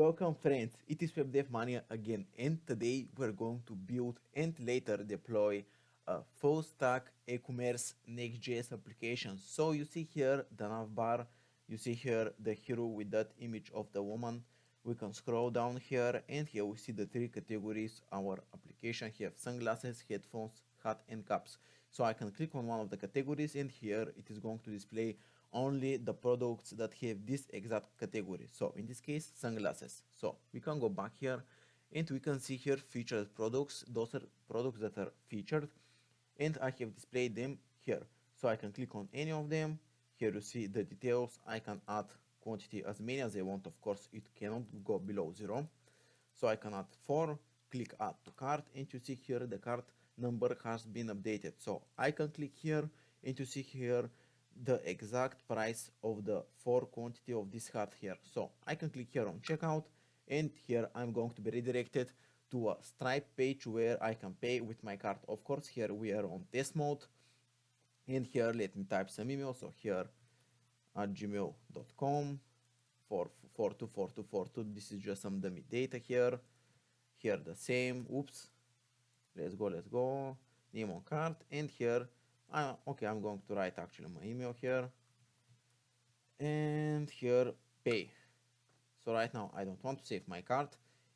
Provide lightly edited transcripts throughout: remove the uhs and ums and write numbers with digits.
Welcome friends, it is WebDevMania again, and today we're going to build and later deploy a full stack e-commerce Next.js application. So you see here the navbar, you see here the hero with that image of the woman. We can scroll down here and here we see the three categories our application have: sunglasses, headphones, hat and caps. So I can click on one of the categories and here it is going to display only the products that have this exact category. So in this case, sunglasses. So we can go back here and we can see here featured products. Those are products that are featured and I have displayed them here. So I can click on any of them. Here you see the details. I can add quantity as many as I want. Of course, it cannot go below 0. So I can add 4, click add to cart, and you see here the cart number has been updated. So I can click here and you see here the exact price of the 4 quantity of this hat here. So I can click here on checkout and here I'm going to be redirected to a Stripe page where I can pay with my card. Of course, here we are on test mode and here let me type some email. So here at gmail.com 424242. This is just some dummy data here. Here the same. Oops. Let's go. Name on card and here okay, I'm going to write actually my email here and here pay. So right now I don't want to save my card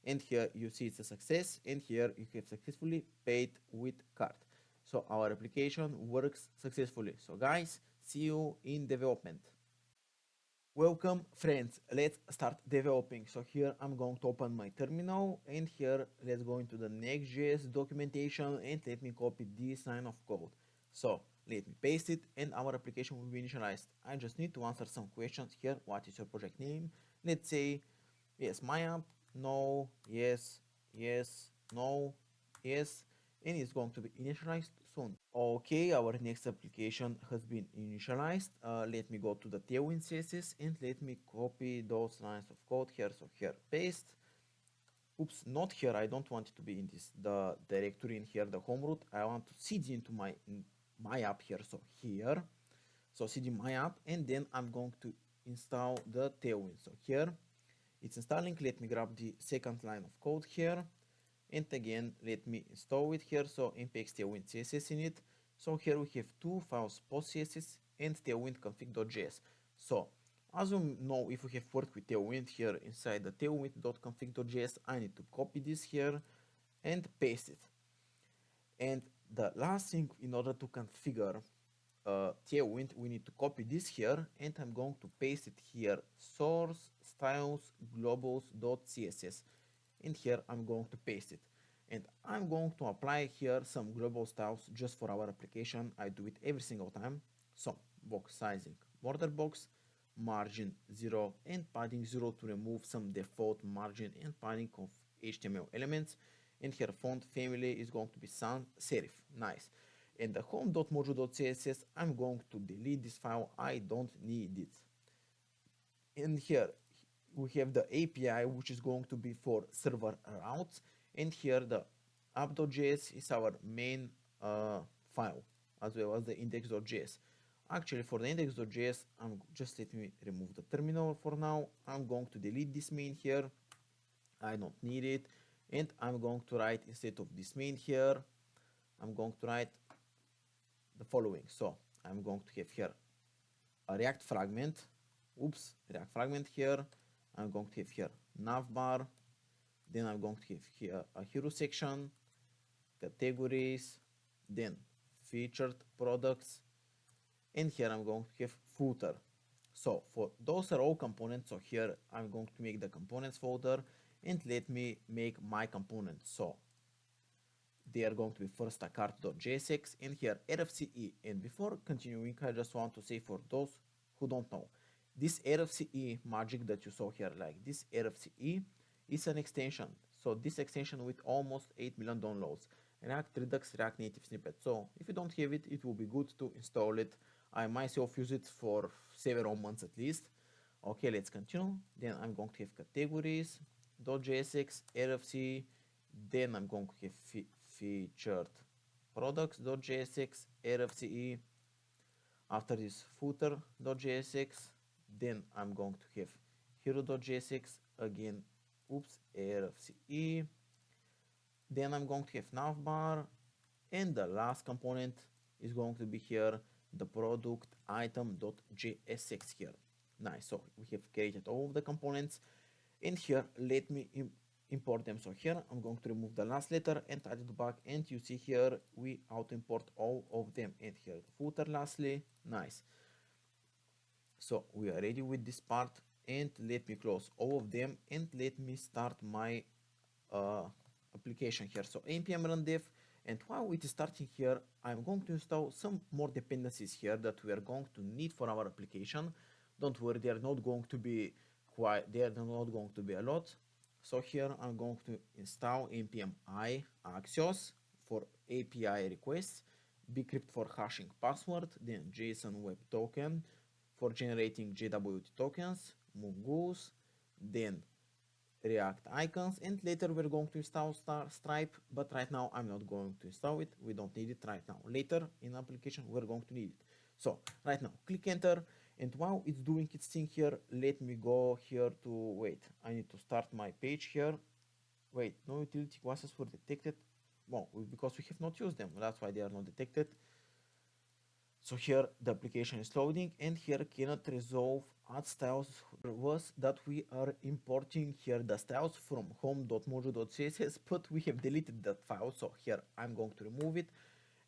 and here you see it's a success and here you have successfully paid with card. So our application works successfully. So guys, see you in development. Welcome friends, let's start developing. So here I'm going to open my terminal and here let's go into the Next.js documentation and let me copy this line of code. So let me paste it and our application will be initialized. I just need to answer some questions here. What is your project name? Let's say yes, my app, no, yes, yes, no, yes, and it's going to be initialized soon. Okay, our next application has been initialized. Let me go to the Tailwind CSS and let me copy those lines of code here. So here, paste. Oops, not here. I don't want it to be in this the directory in here, the home root. I want to cd into my app here. So here, so cd my app, and then I'm going to install the Tailwind. So here, it's installing. Let me grab the second line of code here. And again, let me install it here. So npx tailwind css in it. So here we have two files, post.css and tailwind config.js. So as you know, if we have worked with tailwind here inside the tailwind.config.js, I need to copy this here and paste it. And the last thing, in order to configure Tailwind, we need to copy this here and I'm going to paste it here, source styles globals.css, and here I'm going to paste it and I'm going to apply here some global styles just for our application. I do it every single time. So box sizing border box, margin 0 and padding 0 to remove some default margin and padding of HTML elements, and here font family is going to be sans serif. Nice. And the home.module.css, I'm going to delete this file. I don't need it. And here we have the API, which is going to be for server routes. And here the app.js is our main file, as well as the index.js. Actually, for the index.js, just let me remove the terminal for now. I'm going to delete this main here. I don't need it. And I'm going to write, instead of this main here, I'm going to write the following. So I'm going to have here a React fragment. Oops, React fragment here. I'm going to have here navbar. Then I'm going to have here a hero section, categories, then featured products, and here I'm going to have footer. So for those are all components. So here I'm going to make the components folder and let me make my components. So they are going to be first a cart.jsx and here RFCE. And before continuing, I just want to say for those who don't know, this RFCE magic that you saw here, like this RFCE is an extension. So this extension with almost 8 million downloads, React Redux React Native snippet. So if you don't have it, it will be good to install it. I myself use it for several months at least. Okay, let's continue. Then I'm going to have categories.jsx, RFC, then I'm going to have featured products.jsx, RFCE. After this footer.jsx, then I'm going to have hero.jsx, again oops, RFCE. Then I'm going to have navbar, and the last component is going to be here the product item.jsx here. Nice. So we have created all of the components, and here let me import them. So here I'm going to remove the last letter and add it back, and you see here we auto import all of them, and here the footer lastly. Nice. So we are ready with this part, and let me close all of them, and let me start my uh, application here. So npm run dev, and while it is starting here, I'm going to install some more dependencies here that we are going to need for our application. Don't worry, they are not going to be they are not going to be a lot. So here I'm going to install npm I Axios for API requests, bcrypt for hashing password, then JSON web token for generating JWT tokens, mongoose, then React icons, and later we're going to install Stripe, but right now I'm not going to install it. We don't need it right now. Later in application we're going to need it. So right now click enter, and while it's doing its thing here, let me go here to wait. I need to start my page here. Wait, no utility classes were detected. Well, because we have not used them, that's why they are not detected. So here the application is loading, and here cannot resolve add styles was that we are importing here the styles from home.mojo.css, but we have deleted that file. So here I'm going to remove it,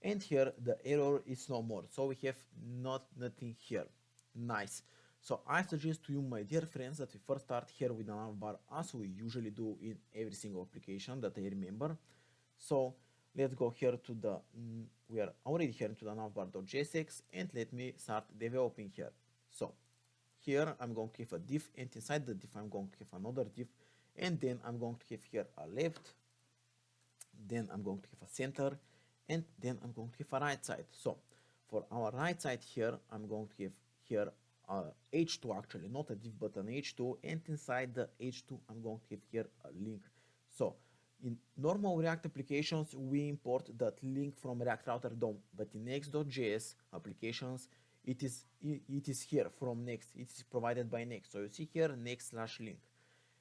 and here the error is no more. So we have nothing here. Nice. So I suggest to you, my dear friends, that we first start here with the navbar as we usually do in every single application that I remember. So let's go here to the, we are already here to the navbar.jsx, and let me start developing here. So here I'm going to have a div, and inside the div I'm going to have another div, and then I'm going to have here a left, then I'm going to have a center, and then I'm going to have a right side. So for our right side here, I'm going to have here h2, actually not a div but an h2, and inside the h2 I'm going to have here a link. So in normal React applications we import that link from React Router DOM, but in Next.js applications it is here from Next. It is provided by Next. So you see here next/link.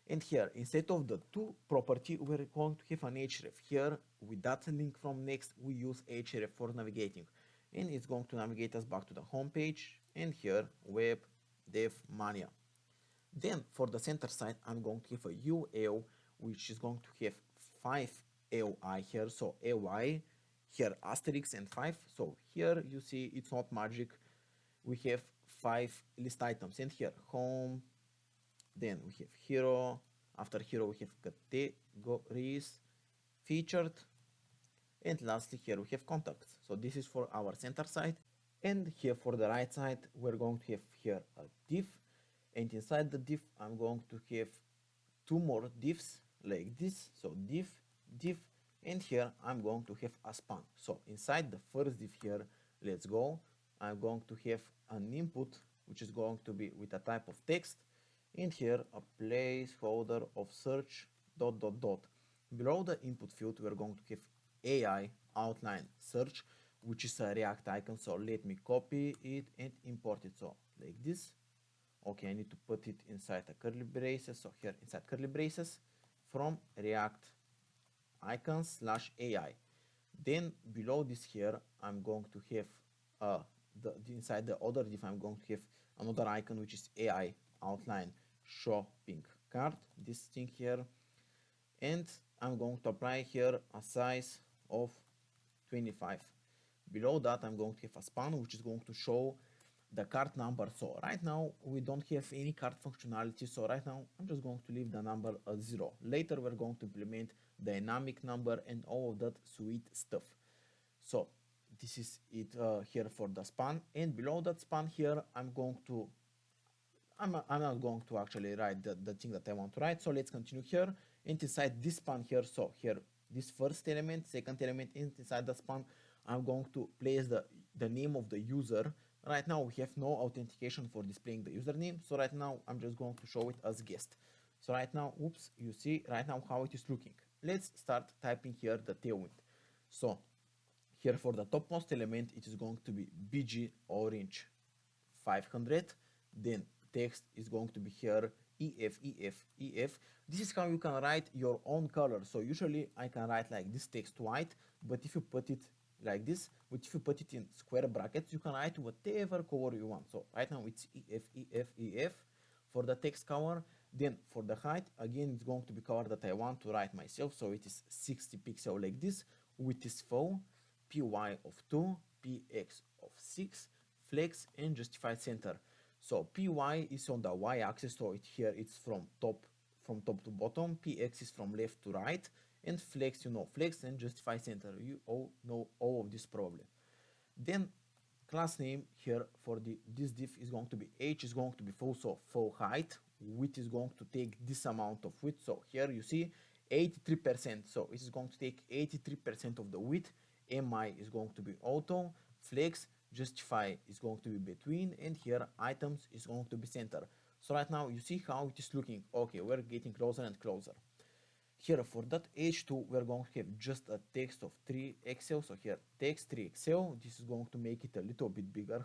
And here, instead of the to property, we're going to have an href. Here, with that link from Next, we use href for navigating. And it's going to navigate us back to the home page. And here, web, dev, mania. Then, for the center side, I'm going to have a UL, which is going to have 5 LI here. So, LI, here, asterisk and 5. So, here, you see, it's not magic. We have 5 list items. And here, home, then we have hero, after hero we have categories, featured, and lastly here we have contacts. So this is for our center side, and here for the right side we're going to have here a div, and inside the div I'm going to have 2 more divs like this. So div, and here I'm going to have a span. So inside the first div here, let's go, I'm going to have an input which is going to be with a type of text, and here a placeholder of search ... Below the input field we are going to have AI outline search, which is a React icon. So let me copy it and import it. So like this. Okay, I need to put it inside the curly braces. So here inside curly braces from React icons / AI. Then below this here I'm going to have inside the other div I'm going to have another icon which is AI outline shopping cart, this thing here, and I'm going to apply here a size of 25. Below that I'm going to have a span which is going to show the cart number. So right now we don't have any cart functionality, so right now I'm just going to leave the number at 0. Later we're going to implement dynamic number and all of that sweet stuff. So this is it here for the span, and below that span here I'm not going to actually write the thing that I want to write. So let's continue here, and inside this span here, so here this first element, second element, inside the span I'm going to place the name of the user. Right now we have no authentication for displaying the username, so right now I'm just going to show it as guest. So right now, oops, you see right now how it is looking. Let's start typing here the Tailwind. So here for the topmost element it is going to be BG orange 500, then text is going to be here EF. This is how you can write your own color. So usually I can write like this text white, but if you put it like this, but if you put it in square brackets, you can write whatever color you want. So right now it's EF for the text color. Then for the height, again, it's going to be color that I want to write myself. So it is 60 pixel like this, width is 4, py of 2, px of 6, flex, and justify center. So py is on the y-axis, so here it's from top to bottom. Px is from left to right, and flex, you know, flex and justify center. You all know all of this probably. Then class name here for this div is going to be h is going to be full, so full height. Width is going to take this amount of width. So here you see 83%. So it is going to take 83% of the width. Mi is going to be auto. Flex, justify is going to be between, and here items is going to be center. So right now you see how it is looking. Okay, we're getting closer and closer. Here for that h2 we're going to have just a text of 3xl. So here text 3xl. This is going to make it a little bit bigger,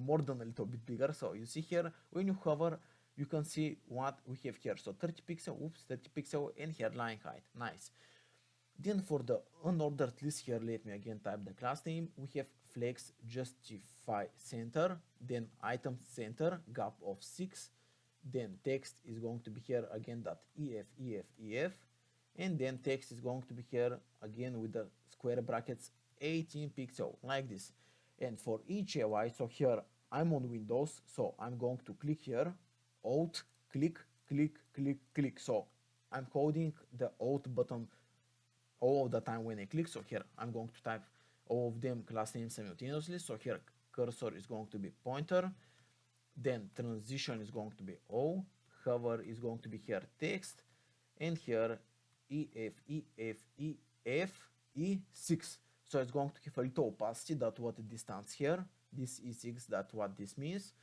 more than a little bit bigger. So you see here when you hover, you can see what we have here. So 30 pixel, 30 pixel, and here line height. Nice. Then for the unordered list here, let me again type the class name. We have flex justify center, then item center, gap of 6, then text is going to be here again that ef, and then text is going to be here again with the square brackets 18 pixel like this. And for each UI, so here I'm on Windows, so I'm going to click here, Alt, click, click, click, click. So I'm holding the Alt button all of the time when I click. So here I'm going to type all of them class names simultaneously. So here cursor is going to be pointer, then transition is going to be O, hover is going to be here text, and here E6. So it's going to have a little opacity, that's what the distance here. This E6, that's what this means.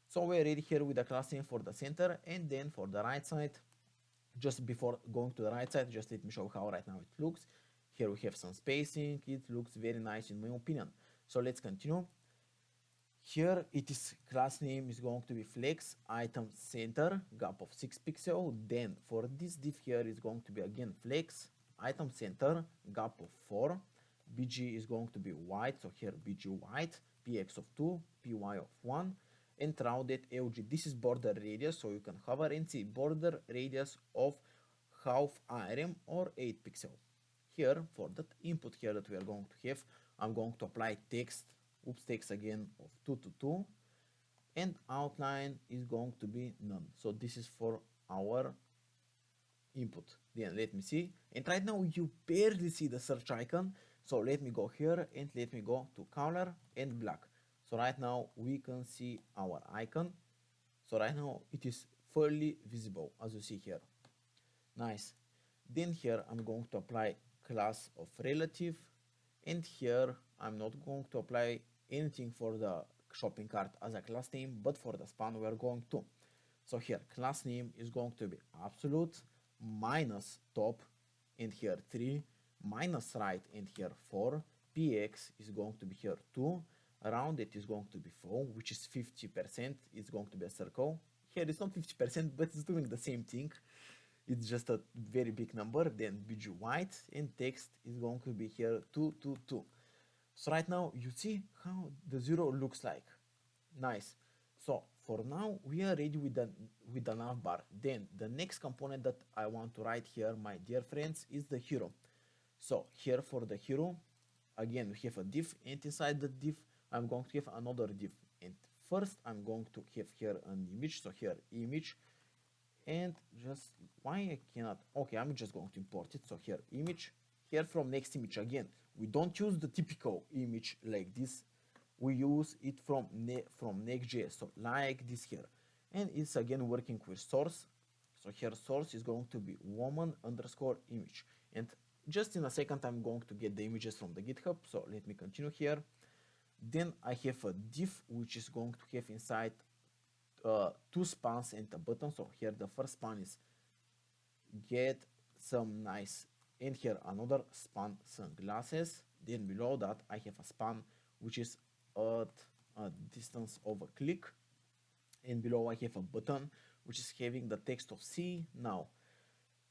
So we're ready here with the class name for the center, and then for the right side, just before going to the right side, just let me show how right now it looks. Here we have some spacing. It looks very nice in my opinion. So let's continue. Here it is class name is going to be flex item center, gap of 6 pixel. Then for this div here is going to be again flex item center, gap of 4. bg is going to be white, so here bg white, px of 2, py of 1, and rounded lg. This is border radius, so you can hover and see border radius of half rm or 8 pixel. Here for that input here that we are going to have, I'm going to apply text, text again of 2 to 2, and outline is going to be none. So this is for our input. Then let me see, and right now you barely see the search icon. So let me go here and let me go to color and black. So right now we can see our icon. So right now it is fully visible as you see here. Nice. Then here I'm going to apply class of relative, and here I'm not going to apply anything for the shopping cart as a class name, but for the span we are going to. So here class name is going to be absolute minus top, and here 3, minus right, and here 4, px is going to be here 2, rounded is going to be 4, which is 50%, it's going to be a circle. Here it's not 50%, but it's doing the same thing. It's just a very big number. Then bg white, and text is going to be here 222. So right now you see how the 0 looks like. Nice. So for now we are ready with the navbar. Then the next component that I want to write here, my dear friends, is the hero. So here for the hero, again we have a div, and inside the div I'm going to have another div. And first I'm going to have here an image. So here image, and just why I cannot, okay, I'm just going to import it. So here image, here from next image, again we don't use the typical image like this, we use it from Next.js, so like this here, and it's again working with source. So here source is going to be woman underscore image, and just in a second I'm going to get the images from the GitHub. So let me continue here. Then I have a div which is going to have inside 2 spans and a button. So here the first span is get some nice, and here another span sunglasses. Then below that I have a span which is at a distance of a click, and below I have a button which is having the text of C now.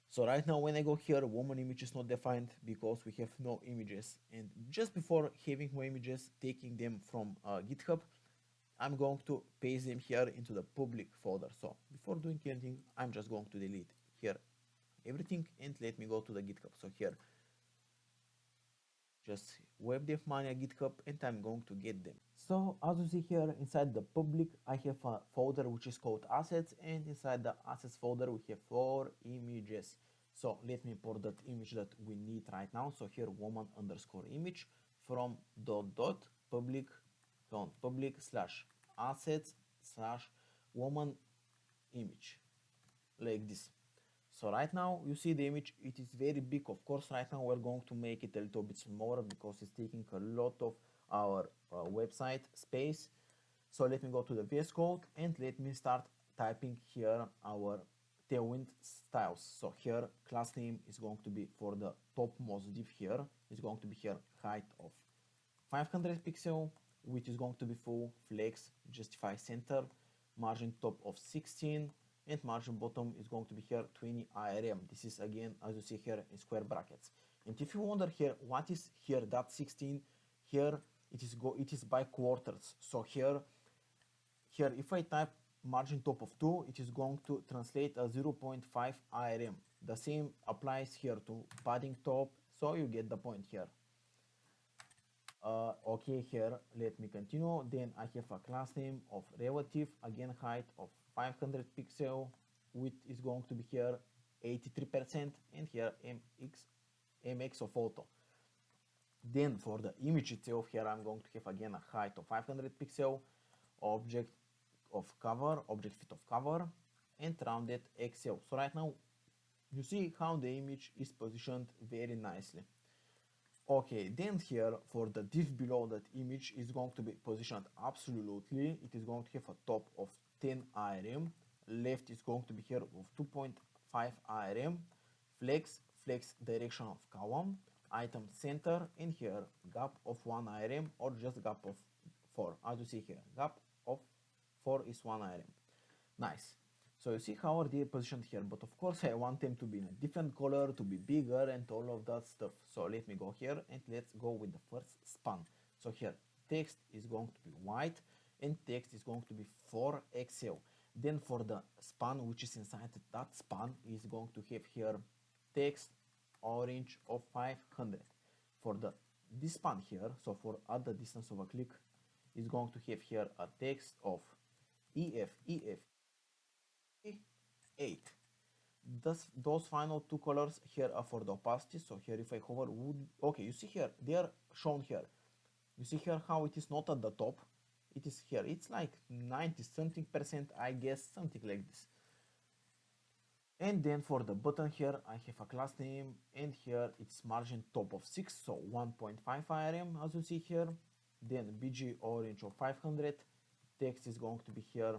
So right now when I go here, woman image is not defined because we have no images. And just before having more images, taking them from GitHub, I'm going to paste them here into the public folder. So before doing anything, I'm just going to delete here everything and let me go to the GitHub. So here, just web dev mania GitHub and I'm going to get them. So as you see here inside the public, I have a folder which is called assets, and inside the assets folder we have 4 images. So let me import that image that we need right now. So here woman underscore image from dot public slash assets slash woman image, like this. So right now you see the image, it is very big. Of course right now we're going to make it a little bit smaller because it's taking a lot of our website space. So let me go to the VS Code and let me start typing here our Tailwind styles. So here class name is going to be for the topmost div here, is going to be here height of 500 pixel, which is going to be full, flex, justify center, margin top of 16, and margin bottom is going to be here 20 IRM. This is again, as you see here, in square brackets. And if you wonder here, what is here that 16? Here it is by quarters. So here if I type margin top of 2, it is going to translate as 0.5 IRM. The same applies here to padding top, so you get the point here. Okay, here let me continue. Then I have a class name of relative, again height of 500 pixel, width is going to be here 83%, and here mx of photo. Then for the image itself, here I'm going to have again a height of 500 pixel, object of cover, object fit of cover, and rounded XL. So right now you see how the image is positioned very nicely. Okay, then here for the div below that image is going to be positioned absolutely. It is going to have a top of 10 IRM, left is going to be here of 2.5 IRM, flex direction of column, item center, and here gap of 1 IRM or just gap of 4. As you see here, gap of 4 is 1 IRM. Nice. So you see how they are positioned here, but of course I want them to be in a different color, to be bigger and all of that stuff. So let me go here and let's go with the first span. So here text is going to be white and text is going to be 4XL. Then for the span which is inside that span is going to have here text orange of 500. For this span here, so for at the distance of a click, is going to have here a text of EF 8. Those final 2 colors here are for the opacity. So here if I hover okay, you see here they are shown here. You see here how it is not at the top, it is here, it's like 90 something percent, I guess, something like this. And then for the button here I have a class name, and here it's margin top of 6, so 1.5 IRM as you see here. Then BG orange of 500, text is going to be here,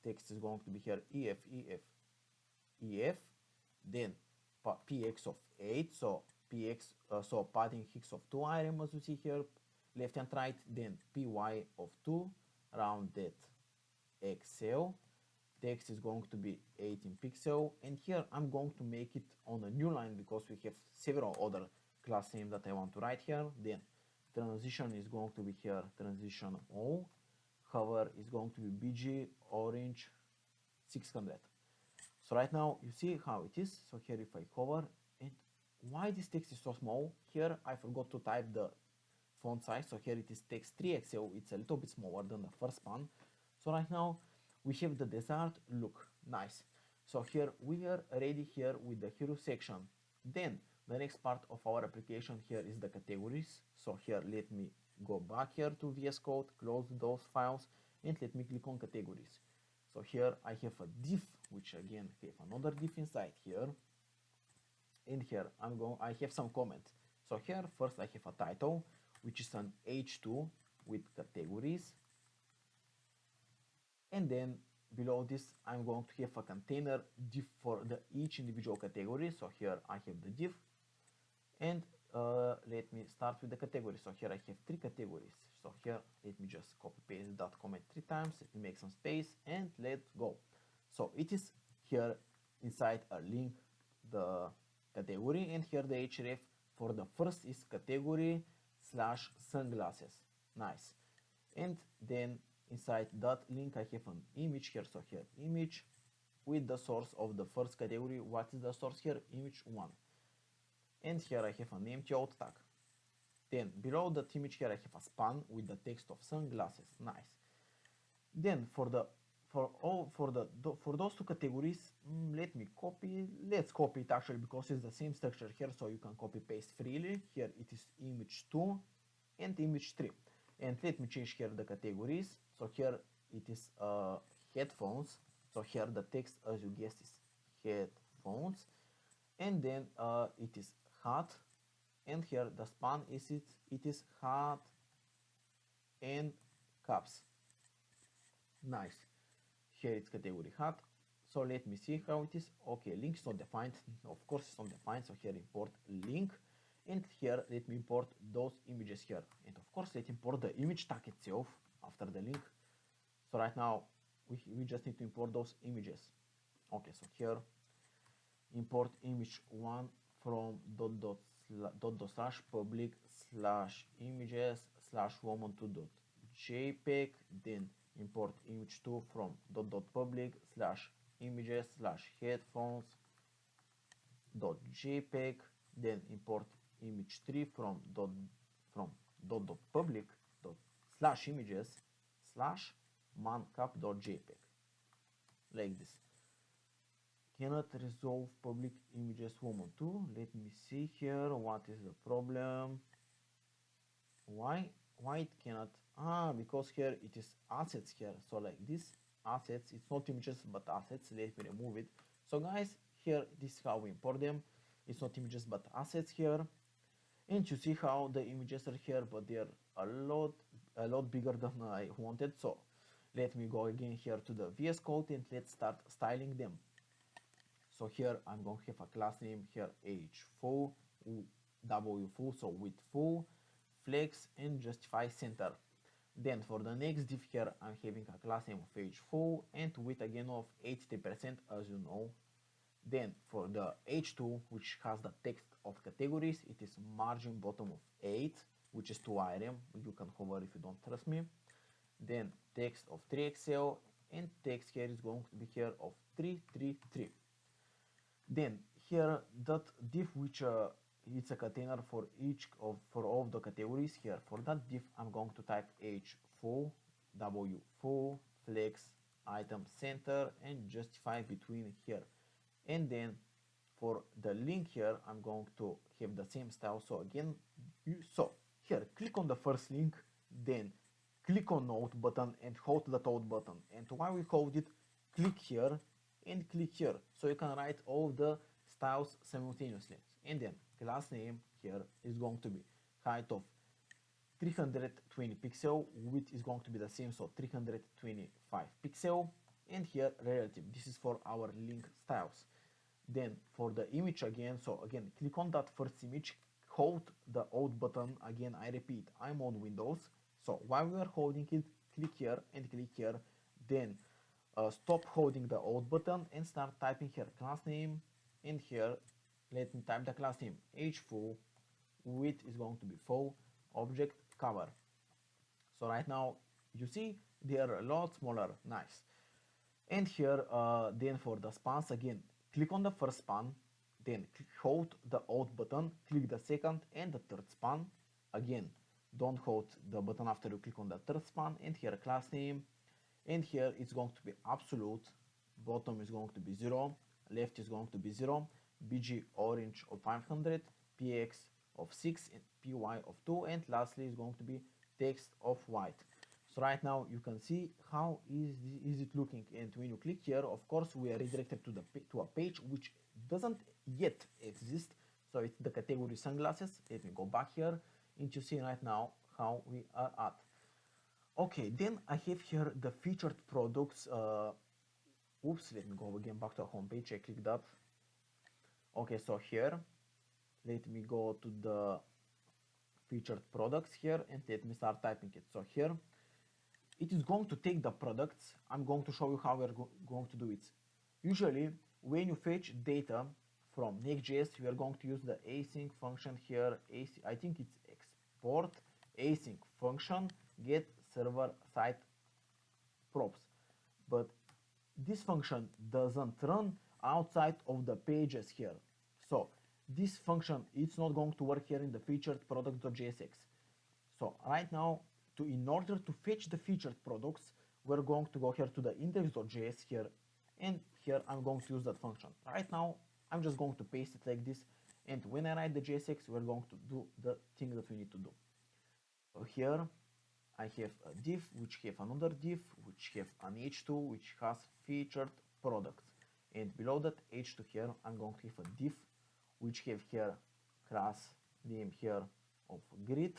text is going to be here EF, then PX of 8, so PX, so padding hex of 2 IRM as you see here, left and right, then PY of 2, rounded XL, text is going to be 18 pixel, and here I'm going to make it on a new line because we have several other class names that I want to write here. Then transition is going to be here transition O, hover is going to be BG orange 600. So right now you see how it is. So here if I hover, and why this text is so small, here I forgot to type the font size. So here it is text 3XL, it's a little bit smaller than the first span. So right now we have the desired look, nice. So here we are ready here with the hero section. Then the next part of our application here is the categories. So here let me go back here to VS Code, close those files, and let me click on categories. So here I have a div, which again have another div inside here. And here I have some comments. So here first I have a title, which is an H2 with categories. And then below this I'm going to have a container div for each individual category. So here I have the div, and let me start with the category. So here I have 3 categories. So here let me just copy paste that comment 3 times, let me make some space, and let's go. So it is here inside a link the category, and here the href for the first is category slash sunglasses. Nice. And then inside that link I have an image here, so here image with the source of the first category. What is the source here? Image 1. And here I have an empty auth tag. Then below that image here I have a span with the text of sunglasses. Nice. Then for those two categories, let's copy it actually, because it's the same structure here, so you can copy paste freely. Here it is image 2 and image 3. And let me change here the categories. So here it is headphones. So here the text, as you guessed, is headphones. And then it is hat. And here the span is it is hat and caps. Nice. Here it's category hat. So let me see how it is. Okay, link is not defined. Of course it's not defined. So here import link. And here let me import those images here. And of course let's import the image tag itself after the link. So right now we just need to import those images. Okay, so here import image 1 from dot slash public slash images slash woman2.jpg. Then import image 2 from dot public slash images slash headphones dot jpeg. Then import image 3 from dot public dot slash images slash mancap.jpg, like this. Cannot resolve public images woman2. Let me see here what is the problem. Why it cannot? Because here it is assets here. So like this, assets, it's not images but assets. Let me remove it. So guys, here this is how we import them. It's not images but assets here. And you see how the images are here, but they're a lot bigger than I wanted. So let me go again here to the VS Code and let's start styling them. So here I'm going to have a class name here, h-full, w-full, so with full, flex, and justify center. Then for the next div here, I'm having a class name of h-full and width again of 80%, as you know. Then for the h2, which has the text of categories, it is margin bottom of 8, which is 2 You can hover if you don't trust me. Then text of 3XL, and text here is going to be here of 333. Then here that div, which it's a container for all of the categories. Here for that div I'm going to type h-full, w-full, flex, item center, and justify between here. And then for the link here I'm going to have the same style. So again, here click on the first link, then click on Auth button and hold the Auth button. And while we hold it, click here and click here, so you can write all the styles simultaneously. And then class name here is going to be height of 320 pixel, width is going to be the same, so 325 pixel, and here relative, this is for our link styles. Then for the image again, so again click on that first image, hold the Auth button. Again I repeat, I'm on Windows, so while we are holding it, click here and click here, then stop holding the Auth button and start typing here class name. And here let me type the class name h-full, width is going to be full, object cover. So right now you see they are a lot smaller. Nice. And here then for the spans, again click on the first span, then hold the Auth button, click the second and the third span. Again don't hold the button after you click on the third span. And here class name, and here it's going to be absolute, bottom is going to be 0, left is going to be 0, bg orange of 500, px of 6, and py of 2, and lastly is going to be text of white. So right now you can see how is it looking, and when you click here, of course we are redirected to a page which doesn't yet exist. So it's the category sunglasses. Let me go back here and you see right now how we are at. Okay, then I have here the featured products. Oops, let me go again back to our home page. I clicked that. Okay, so here, let me go to the featured products here and let me start typing it. So here, it is going to take the products. I'm going to show you how we're going to do it. Usually, when you fetch data from Next.js, you are going to use the async function here. I think it's export async function get server side props, but this function doesn't run outside of the pages here. So this function is not going to work here in the featured product.jsx. So right now, in order to fetch the featured products, we're going to go here to the index.js here, and here I'm going to use that function. Right now, I'm just going to paste it like this, and when I write the JSX, we're going to do the thing that we need to do. So here I have a div which have another div which have an h2 which has featured products, and below that h2 here I'm going to have a div which have here class name here of grid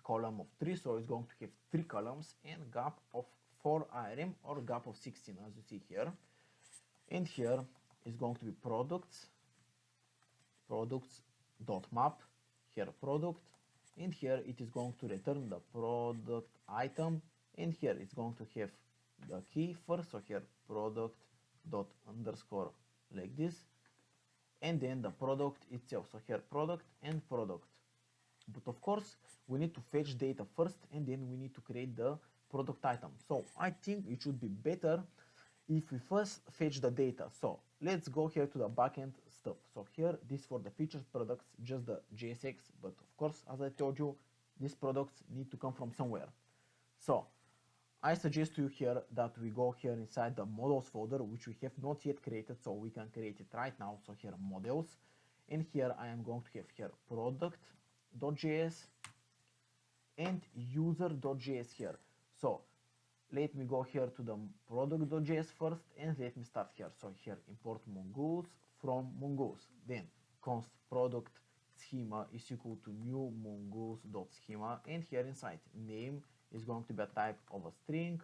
column of 3, so it's going to have 3 columns, and gap of 4 IRM or gap of 16 as you see here, and here is going to be products dot map here product, and here it is going to return the product item, and here it's going to have the key first, so here product dot underscore like this, and then the product itself, so here product and product. But of course we need to fetch data first, and then we need to create the product item. So I think it should be better if we first fetch the data. So let's go here to the backend stuff. So here, this for the featured products, just the JSX, but of course, as I told you, these products need to come from somewhere. So I suggest to you here that we go here inside the models folder, which we have not yet created, so we can create it right now. So here models, and here I am going to have here product.js and user.js here. So let me go here to the product.js first, and let me start here. So here import mongoose from mongoose, then const product schema is equal to new mongoose.schema, and here inside name is going to be a type of a string,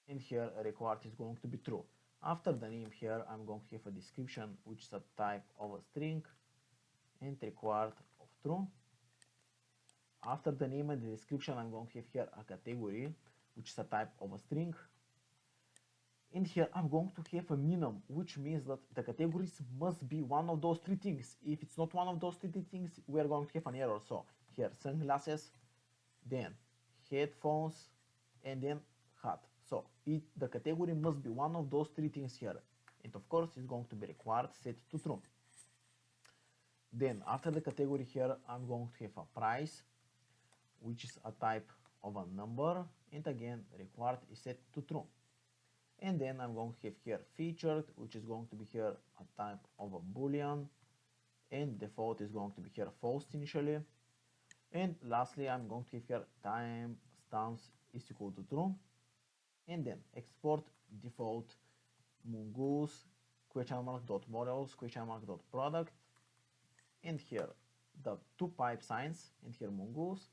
and here required is going to be true. After the name here I'm going to have a description which is a type of a string and required of true. After the name and the description, I'm going to have here a category, which is a type of a string. And here I'm going to have a minimum, which means that the categories must be one of those 3 things. If it's not one of those 3 things, we are going to have an error. So here sunglasses, then headphones, and then hat. So the category must be one of those 3 things here. And of course, it's going to be required set to true. Then after the category here, I'm going to have a price, which is a type of a number, and again required is set to true. And then I'm going to have here featured, which is going to be here a type of a boolean, and default is going to be here false initially. And lastly, I'm going to have here timestamps is equal to true, and then export default mongoose $models $product, and here the 2 pipe signs, and here mongoose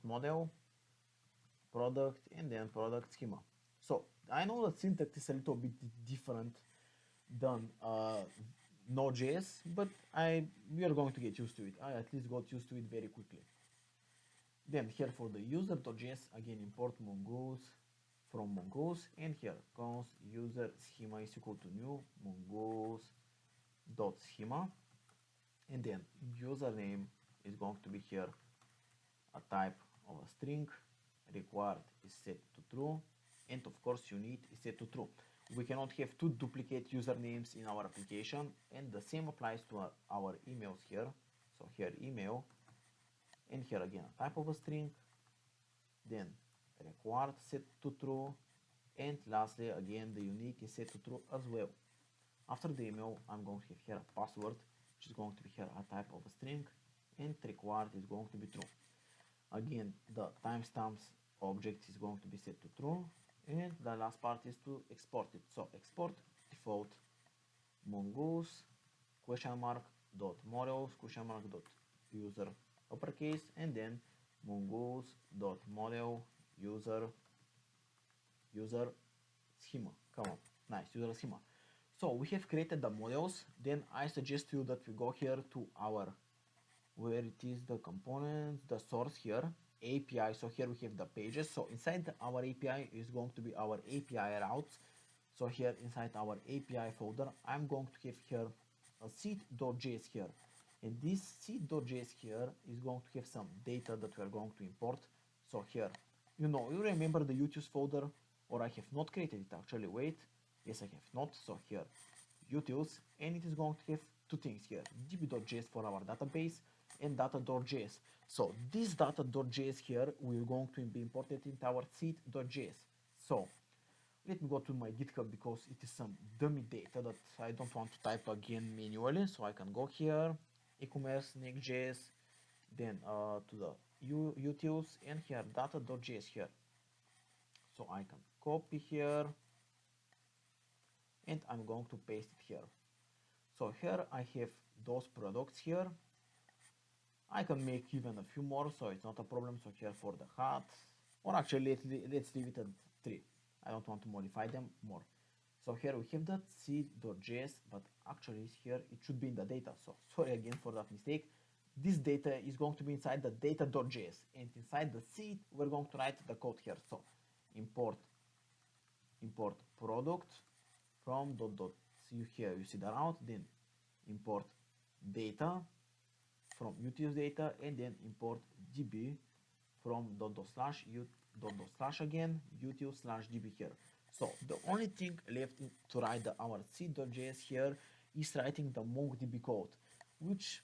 model product, and then product schema. So I know that syntax is a little bit different than Node.js, but we are going to get used to it. I at least got used to it very quickly. Then here for the user.js, again import mongoose from mongoose, and here const user schema is equal to new mongoose dot schema, and then username is going to be here a type of a string, required is set to true, and of course unique is set to true. We cannot have 2 duplicate usernames in our application, and the same applies to our emails here. So here email, and here again a type of a string, then required set to true, and lastly again the unique is set to true as well. After the email, I'm going to have here a password, which is going to be here a type of a string, and required is going to be true. Again, the timestamps object is going to be set to true, and the last part is to export it. So export default mongoose dot models dot user uppercase, and then mongoose dot model user schema. Come on, nice, user schema. So we have created the models. Then I suggest you that we go here to our, where it is the components, the source here, API. So here we have the pages. So inside our API is going to be our API routes. So here inside our API folder, I'm going to have here a seed.js here. And this seed.js here is going to have some data that we are going to import. So here, you remember the utils folder, or I have not created it actually, wait. Yes, I have not. So here, utils, and it is going to have two things here, db.js for our database and data.js. So this data.js here, we're going to be imported into our seed.js. So let me go to my GitHub because it is some dummy data that I don't want to type again manually. So I can go here, e-commerce, Next.js, then to the utils, and here data.js here. So I can copy here, and I'm going to paste it here. So here I have those products here. I can make even a few more, so it's not a problem. So here for the hat, or actually let's leave it at 3. I don't want to modify them more. So here we have that seed.js, but actually here it should be in the data. So sorry again for that mistake. This data is going to be inside the data.js, and inside the seed we're going to write the code here. So import product from dot. See here you see the route, then import data from utils data, and then import db from dot slash again utils slash db here. So the only thing left to write our seed.js here is writing the MongoDB code, which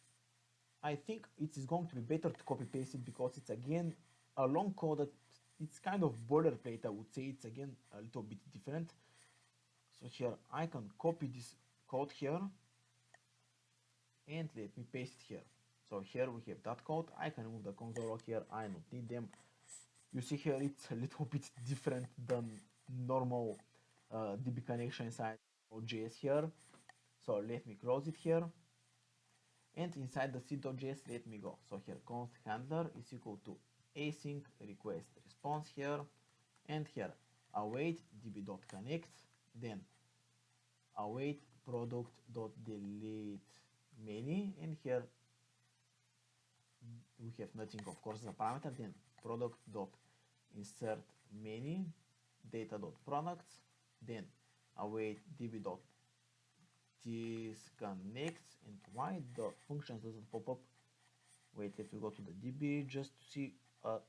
I think it is going to be better to copy paste it because it's again a long code that it's kind of boilerplate. I would say it's again a little bit different. So here I can copy this code here and let me paste it here. So here we have that code. I can remove the console log here. I don't need them. You see here it's a little bit different than normal DB connection inside JS here. So let me close it here. And inside the seed.js, let me go. So here const handler is equal to async request response here. And here await db.connect. Then await product.delete many. And here we have nothing, of course, as a parameter. Then product.insert many data.products. Then await db.disconnect. And why the functions doesn't pop up? Wait, let me go to the db just to see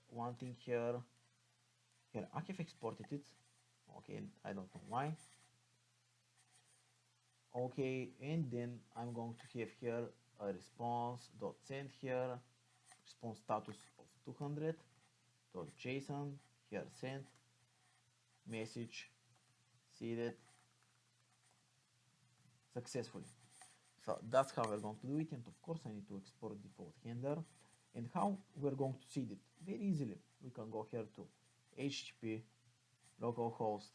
one thing here. Here I have exported it. Okay, I don't know why. Okay, and then I'm going to have here a response.send here, response status of 200.json, here send, message, seeded successfully. So that's how we're going to do it, and of course I need to export default handler. And how we're going to seed it? Very easily. We can go here to http localhost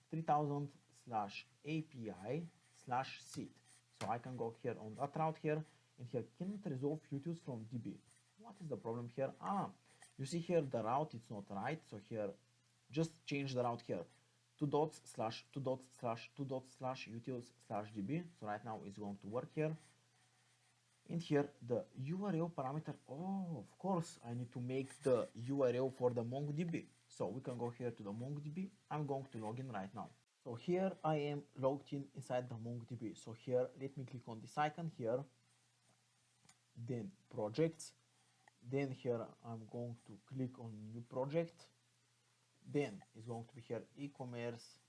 3000 /API/seed. So I can go here on that route here, and here cannot resolve utils from DB. What is the problem here? You see here the route it's not right. So here just change the route here. 2./2./2./utils/db. So right now it's going to work here. And here the URL parameter, oh, of course I need to make the URL for the MongoDB. So we can go here to the MongoDB. I'm going to log in right now. So here I am logged in inside the MongoDB. So here let me click on this icon here, then projects, then here I'm going to click on new project, then it's going to be here e-commerce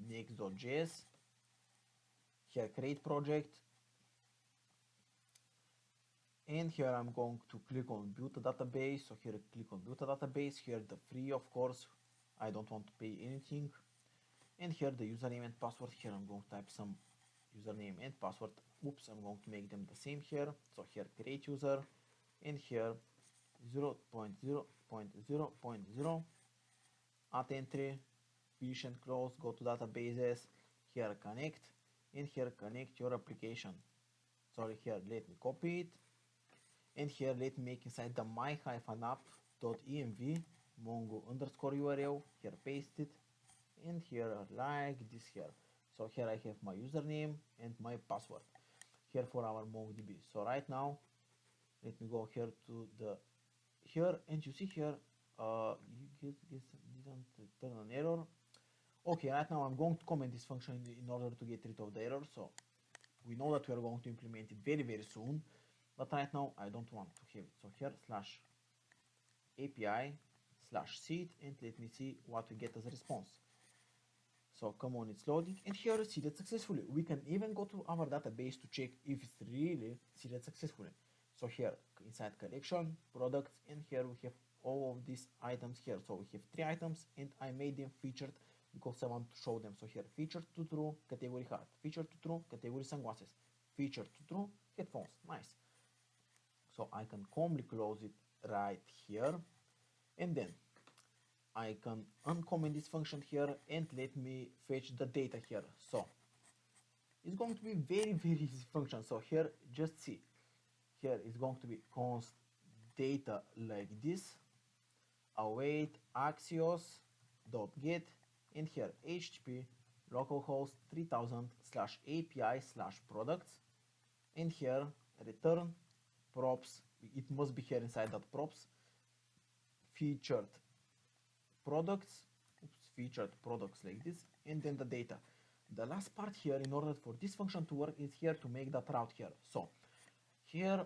Next.js, here create project, and here I'm going to click on build a database. So here click on build a database, here the free, of course, I don't want to pay anything. And here the username and password, here I'm going to type some username and password. Oops, I'm going to make them the same here. So here create user, and here 0.0.0.0 at entry, finish and close, go to databases, here connect, and here connect your application. Sorry, here let me copy it, and here let me make inside the my-app.env mongo_URL, here paste it, and here like this here. So here I have my username and my password here for our MongoDB. So right now let me go here to the here, and you see here you didn't return an error. Okay, right now I'm going to comment this function in order to get rid of the error. So we know that we are going to implement it very soon, but right now I don't want to have it. So here slash API slash seed, and let me see what we get as a response. So come on, it's loading, and here you see that successfully. We can even go to our database to check if it's really seeded successfully. So here inside collection, products, and here we have all of these items here. So we have 3 items, and I made them featured because I want to show them. So here featured to true, category heart, featured to true, category sunglasses, featured to true, headphones. Nice. So I can calmly close it right here, and then I can uncomment this function here and let me fetch the data here. So it's going to be very easy function. So here just see, here is going to be const data like this, await axios dot get, and here http localhost 3000 slash api slash products, and here return props. It must be here inside that props featured products, featured products like this, and then the data. The last part here, in order for this function to work, is here to make that route here. So here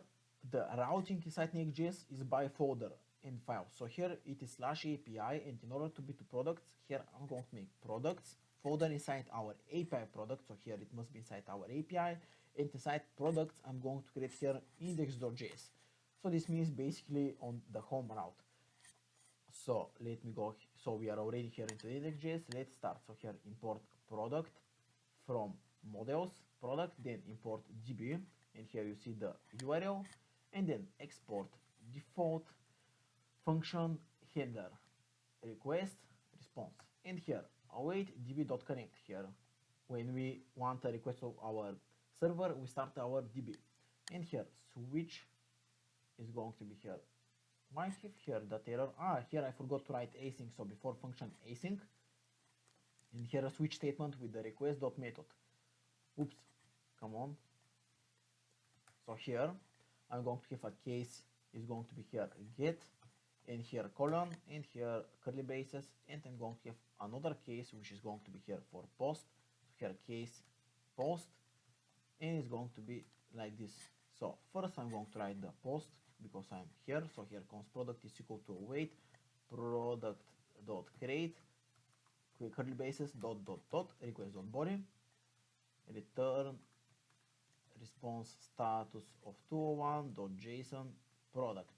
the routing inside Next.js is by folder and file. So here it is slash API, and in order to be to products, here I'm going to make products folder inside our API product. So here it must be inside our API, and inside products I'm going to create here index.js. So this means basically on the home route. So let me go. So we are already here into index.js. Let's start. So here import product from models product, then import db, and here you see the URL, and then export default function handler request response, and here await db.connect. Here when we want a request of our server, we start our db, and here switch is going to be here. Might have here that error. Here I forgot to write async, so before function async, and here a switch statement with the request.method. Oops, come on. So here I'm going to have a case is going to be here get, and here colon, and here curly braces, and I'm going to have another case which is going to be here for post. So here case post, and it's going to be like this. So first I'm going to write the post because I'm here. So here const product is equal to await product dot create curly braces dot request dot body return response status of 201.json product.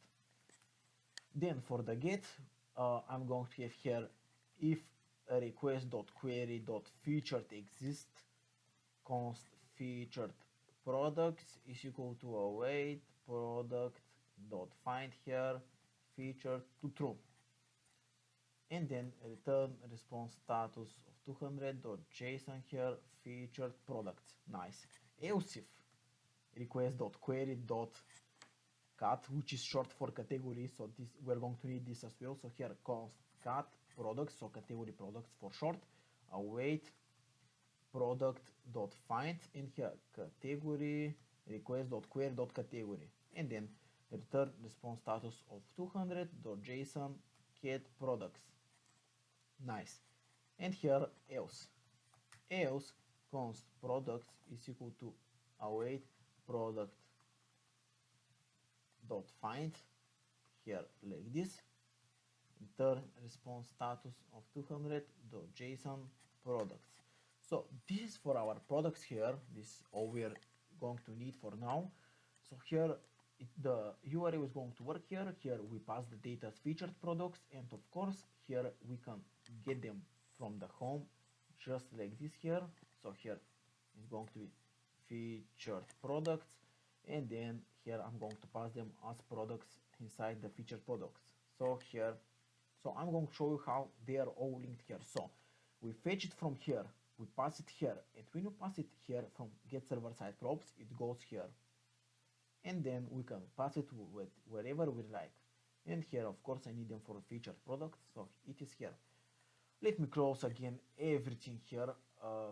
Then for the get, I'm going to have here if a request.query.featured exists, const featured products is equal to await product.find here featured to true, and then return response status of 200.json here featured products. Nice. Else if request.query.cat, which is short for category, so this we're going to need this as well. So here const cat products, so category products for short, await product.find, and here category request.query.category, and then return response status of 200.json get products. Nice. And here else const products is equal to await product dot find here like this, return response status of 200.json products. So this is for our products here. This is all we're going to need for now. So here the URL is going to work here. Here we pass the data as featured products, and of course here we can get them from the home just like this here. So here it's going to be featured products, and then here I'm going to pass them as products inside the featured products. So here, so I'm going to show you how they are all linked here. So we fetch it from here, we pass it here, and when you pass it here from get server side props, it goes here, and then we can pass it with wherever we like. And here of course I need them for featured products, so it is here. Let me close again everything here,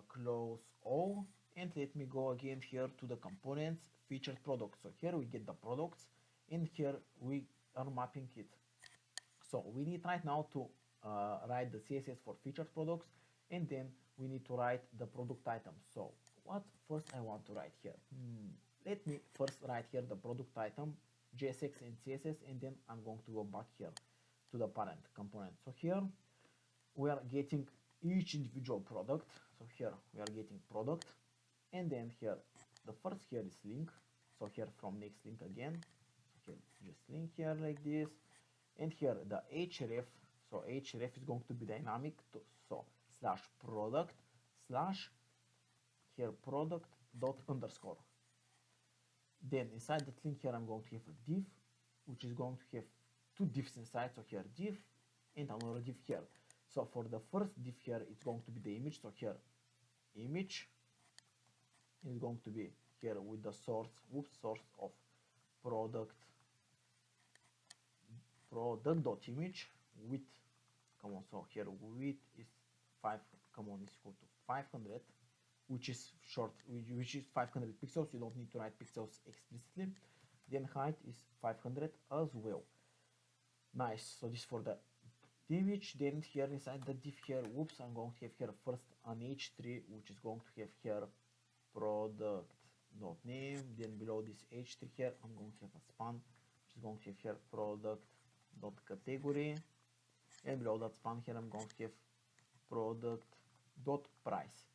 close all, and let me go again here to the components featured products. So here we get the products, and here we are mapping it. So we need right now to write the CSS for featured products, and then we need to write the product item. So what first I want to write here? Let me first write here the product item, JSX and CSS, and then I'm going to go back here to the parent component. So here we are getting each individual product. So here we are getting product, and then here the first here is link. So here from next link again. So here just link here like this, and here the href. So href is going to be dynamic. So slash product slash here product dot underscore. Then inside that link here I'm going to have a div, which is going to have two divs inside. So here div and another div here. So for the first div here it's going to be the image. So here image is going to be here with the source of product dot image with, come on, so here width is 5, come on, is equal to 500, which is short, which is 500 pixels. You don't need to write pixels explicitly. Then height is 500 as well. Nice. So this for the image. Then here inside the div here, I'm going to have here first an h3, which is going to have here product dot name. Then below this h3 here I'm going to have a span, which is going to have here product dot category, and below that span here I'm going to have product dot price.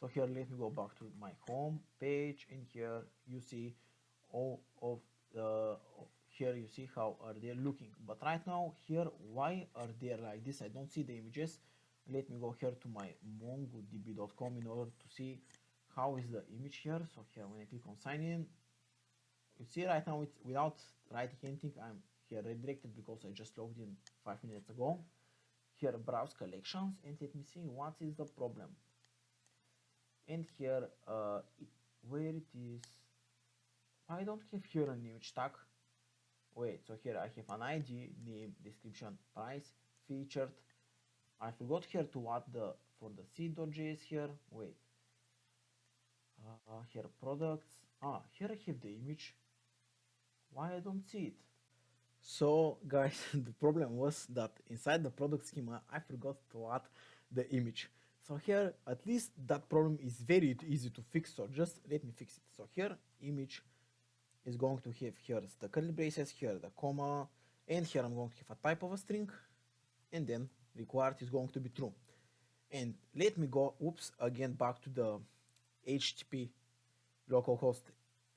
So here let me go back to my home page, and here you see all of the, here you see how are they looking. But right now here, why are they like this? I don't see the images. Let me go here to my mongodb.com in order to see how is the image here. So here when I click on sign in, you see right now it's without writing anything. I'm here redirected because I just logged in 5 minutes ago. Here browse collections, and let me see what is the problem. And here where it is, I don't have here an image tag. Wait, so here I have an ID, name, description, price, featured. I forgot here to add the for the c.js here. Wait, here products. Here I have the image. Why I don't see it? So guys, the problem was that inside the product schema I forgot to add the image. So here at least that problem is very easy to fix, so just let me fix it. So here image is going to have here the curly braces, here the comma, and here I'm going to have a type of a string, and then required is going to be true. And let me go again back to the HTTP localhost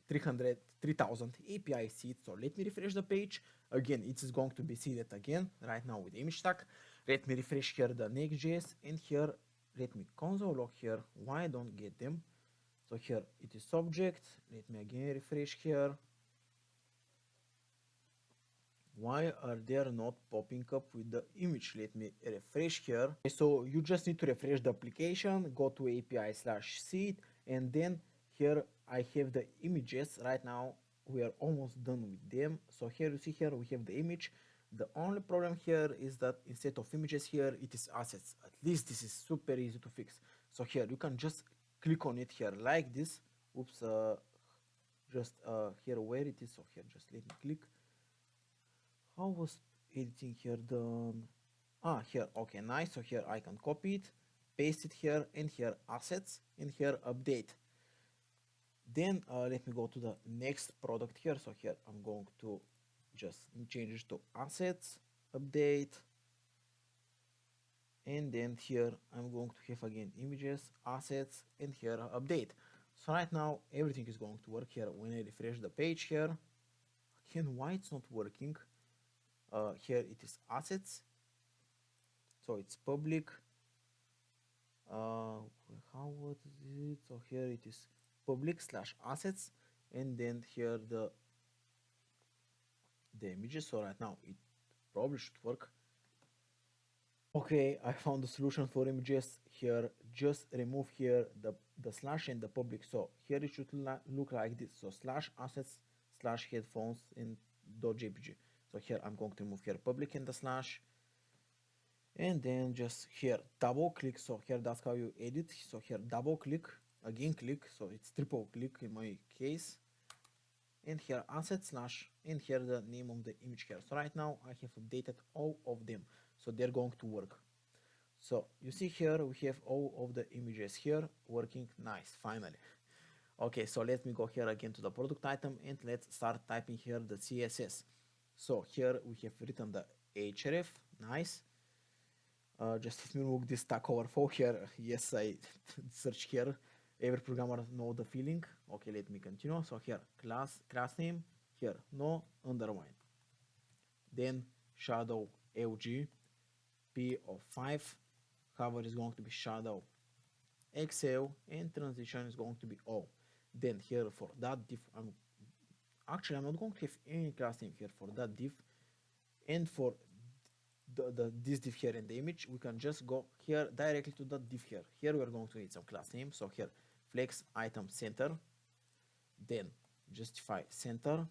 3000 API seed. So let me refresh the page. Again, it is going to be seeded again right now with image tag. Let me refresh here the Next.js, and here let me console log here why I don't get them. So here it is subject. Let me again refresh here. Why are they not popping up with the image? Let me refresh here. So you just need to refresh the application, go to API/seed, and then here I have the images. Right now we are almost done with them. So here you see here we have the image. The only problem here is that instead of images here it is assets. At least this is super easy to fix. So here you can just click on it here like this. Just here where it is. So here just let me click. How was editing here done? Here, okay, nice. So here I can copy it, paste it here, and here assets, and here update. Then let me go to the next product here. So here I'm going to just change it to assets, update, and then here I'm going to have again images, assets, and here update. So right now everything is going to work here. When I refresh the page here, again, why it's not working? Here it is assets, so it's public. How was it? So here it is public / assets, and then here the images. So right now it probably should work. Okay, I found the solution for images here. Just remove here the slash and the public. So here it should look like this. So /assets /headphones in .jpg. So here I'm going to remove here public and the slash, and then just here double click. So here that's how you edit. So here double click, again click, so it's triple click in my case, and here asset / and here the name of the image here. So right now I have updated all of them, so they're going to work. So you see here we have all of the images here working nice, finally. Okay, so let me go here again to the product item and let's start typing here the CSS. So here we have written the href, nice. Just let me remove this Stack Overflow here. Yes, I search here. Every programmer know the feeling. Okay, let me continue. So here class name, here no underline. Then shadow LG P of 5, hover is going to be shadow XL, and transition is going to be O. Then here for that div, actually I'm not going to have any class name here for that div, and for this div here in the image, we can just go here directly to that div here. Here we are going to need some class name. So here flex item center, then justify center,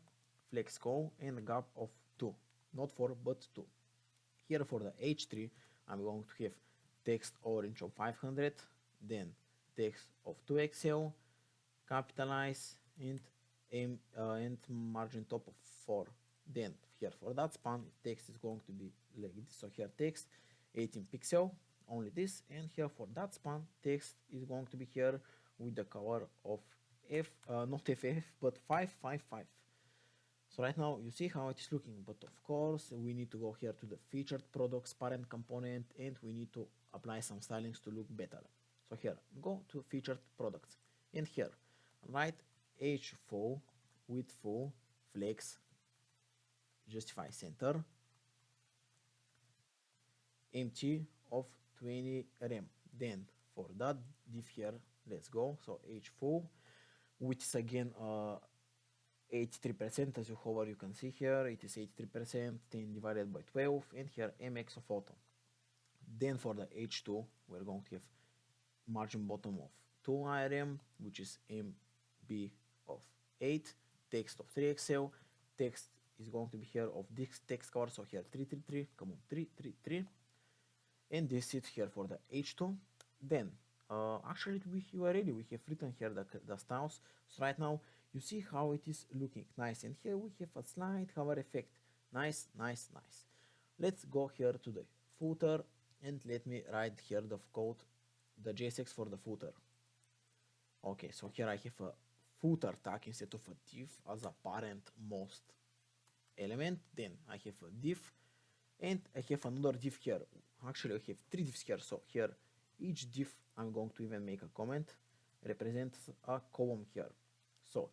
flex call, and gap of 2, not 4 but 2. Here for the h3, I'm going to have text orange of 500, then text of 2xl, capitalize, and margin top of 4. Then here for that span, text is going to be like this. So here text 18 pixel, only this, and here for that span, text is going to be here with the color of not FF, but 555. So right now you see how it is looking, but of course we need to go here to the featured products parent component and we need to apply some stylings to look better. So here go to featured products and here write h full with full flex justify center empty of 20 rem. Then for that div here, let's go. So h full, which is again 83%, as you hover you can see here it is 83%, 10 divided by 12, and here mx of auto. Then for the h2 we're going to have margin bottom of 2 irm, which is mb of 8, text of 3xl, text is going to be here of this text color, so here 333, come on 333, and this is here for the h2. Then actually we already we have written here the styles. So right now you see how it is looking nice, and here we have a slight hover effect. Nice, nice, nice. Let's go here to the footer and let me write here the code, the JSX for the footer. Okay, so here I have a footer tag instead of a div as a parent most element. Then I have a div and I have another div here. Actually I have 3 divs here. So here each div, I'm going to even make a comment, represents a column here. So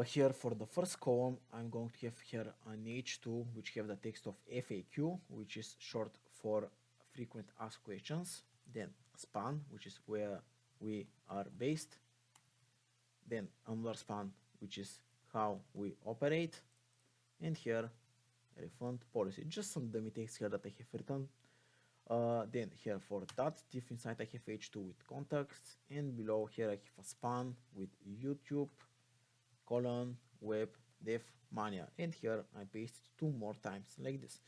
here for the first column, I'm going to have here an h2 which have the text of FAQ, which is short for frequent asked questions. Then span, which is where we are based. Then another span, which is how we operate. And here refund policy, just some dummy text here that I have written. Then here for that div inside I have h2 with contacts, and below here I have a span with YouTube colon web dev mania, and here I paste 2 more times like this.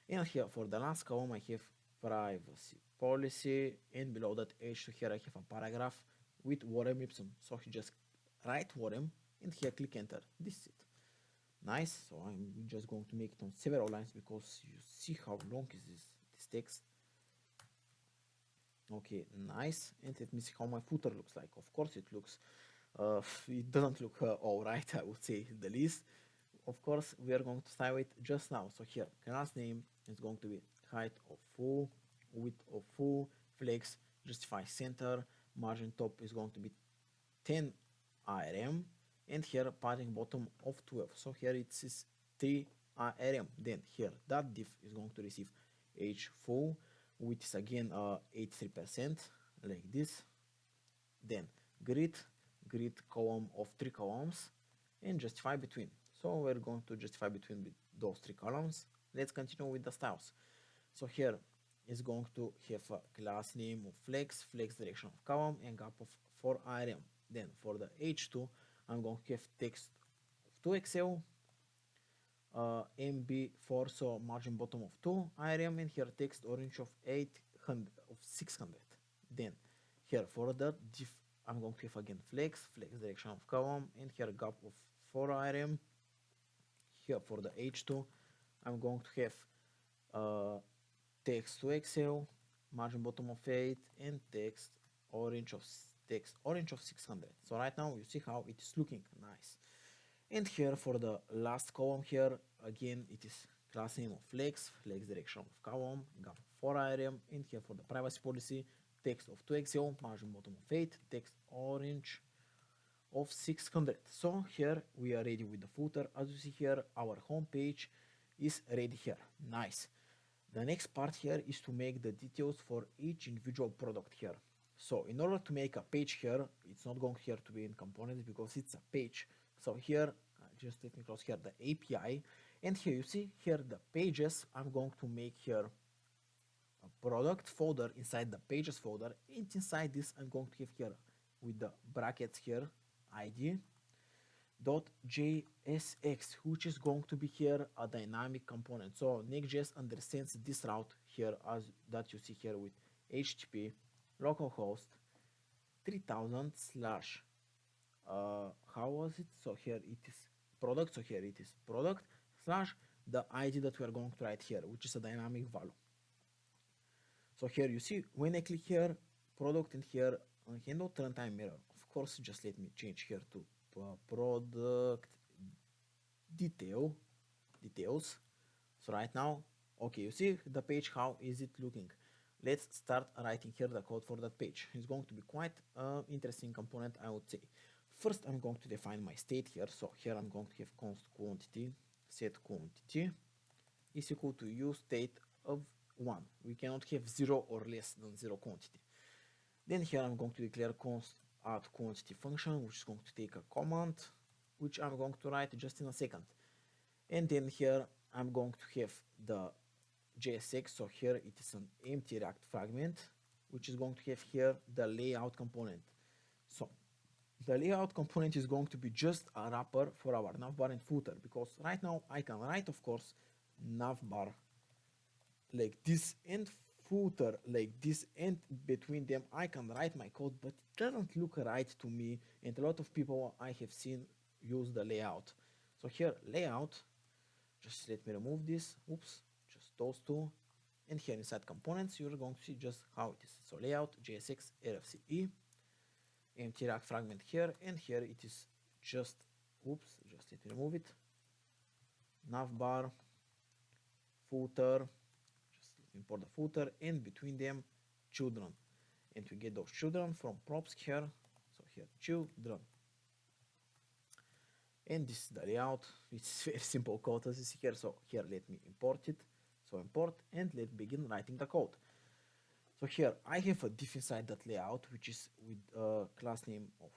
And here for the last column I have privacy policy, and below that h2 here I have a paragraph with Warem Ipsum. So you just write Warem and here click enter. This is it. Nice. So I'm just going to make it on several lines because you see how long is this text. Okay, nice. And let me see how my footer looks like. Of course it looks it doesn't look alright, I would say the least. Of course we are going to style it just now. So here class name is going to be height of full, width of full, flex justify center, margin top is going to be 10 IRM, and here padding bottom of 12. So here it is 3 IRM. Then here that div is going to receive h full, which is again 83% like this. Then grid column of 3 columns, and justify between. So we're going to justify between those 3 columns. Let's continue with the styles. So here is going to have a class name of flex direction of column, and gap of 4 IRM. Then for the h2 I'm going to have text of 2xl, mb4, so margin bottom of 2 IRM, and here text orange of 600. Then here for the div I'm going to have again flex direction of column, and here gap of 4 IRM. Here for the h2 I'm going to have text to Excel, margin bottom of 8, and text orange of 600. So right now you see how it is looking nice. And here for the last column here, again it is class name of flex direction of column, gap for item, and here for the privacy policy, text of 2xl, margin bottom of 8, text orange of 600. So here we are ready with the footer. As you see here, our home page is ready here. Nice. The next part here is to make the details for each individual product here. So in order to make a page here, it's not going here to be in components because it's a page. So here, just let me close here the API, and here you see here the pages. I'm going to make here a product folder inside the pages folder, and inside this I'm going to have here with the brackets here id .jsx, which is going to be here a dynamic component. So Next.js understands this route here as that you see here with HTTP localhost 3000 slash how was it? So here it is product. So here it is product slash the ID that we are going to write here, which is a dynamic value. So here you see when I click here product and here on handle runtime error. Of course, just let me change here to product details. So right now, okay, you see the page, how is it looking? Let's start writing here the code for that page. It's going to be quite interesting component, I would say. First, I'm going to define my state here. So here I'm going to have const quantity, set quantity is equal to use state of 1. We cannot have 0 or less than 0 quantity. Then here I'm going to declare const add quantity function, which is going to take a command, which I'm going to write just in a second. And then here I'm going to have the JSX. So here it is an empty React fragment, which is going to have here the layout component. So the layout component is going to be just a wrapper for our navbar and footer, because right now I can write, of course, navbar like this and footer like this, and between them I can write my code, but it doesn't look right to me, and a lot of people I have seen use the layout. So here layout, just let me remove this, oops, just those two, and here inside components you're going to see just how it is. So layout JSX RFCE, empty React fragment here, and here it is just, oops, just let me remove it, navbar footer, import the footer, and between them children, and we get those children from props here. So here children, and this is the layout. It's very simple code as you see here. So here let me import it. So import, and let's begin writing the code. So here I have a diff inside that layout, which is with a class name of,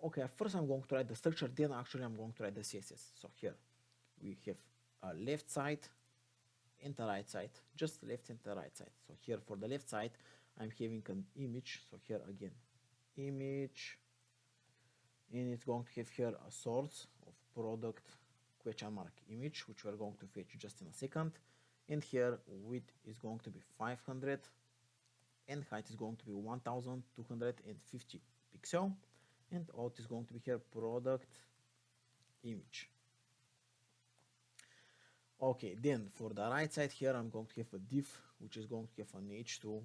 okay, first I'm going to write the structure, then actually I'm going to write the CSS. So here we have a left side and the right side, just left and the right side. So here for the left side I'm having an image. So here again image, and it's going to have here a source of product question mark image, which we're going to fetch just in a second. And here width is going to be 500 and height is going to be 1250 pixel, and auth is going to be here product image. Okay, then for the right side here I'm going to have a div which is going to have an h2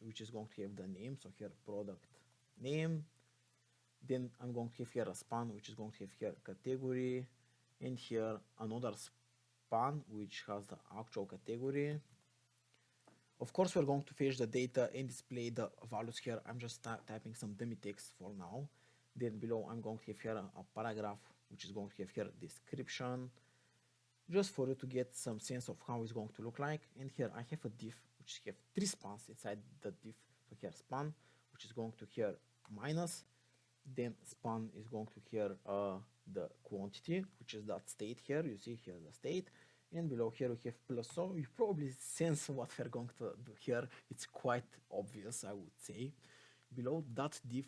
which is going to have the name. So here product name, then I'm going to have here a span which is going to have here category, and here another span which has the actual category. Of course we're going to fetch the data and display the values here. I'm just typing some dummy text for now. Then below I'm going to have here a paragraph which is going to have here description, just for you to get some sense of how it's going to look like. And here I have a div which have 3 spans inside the div. So here span which is going to here minus, then span is going to here the quantity, which is that state here. You see here the state, and below here we have plus. So you probably sense what we're going to do here. It's quite obvious, I would say. Below that div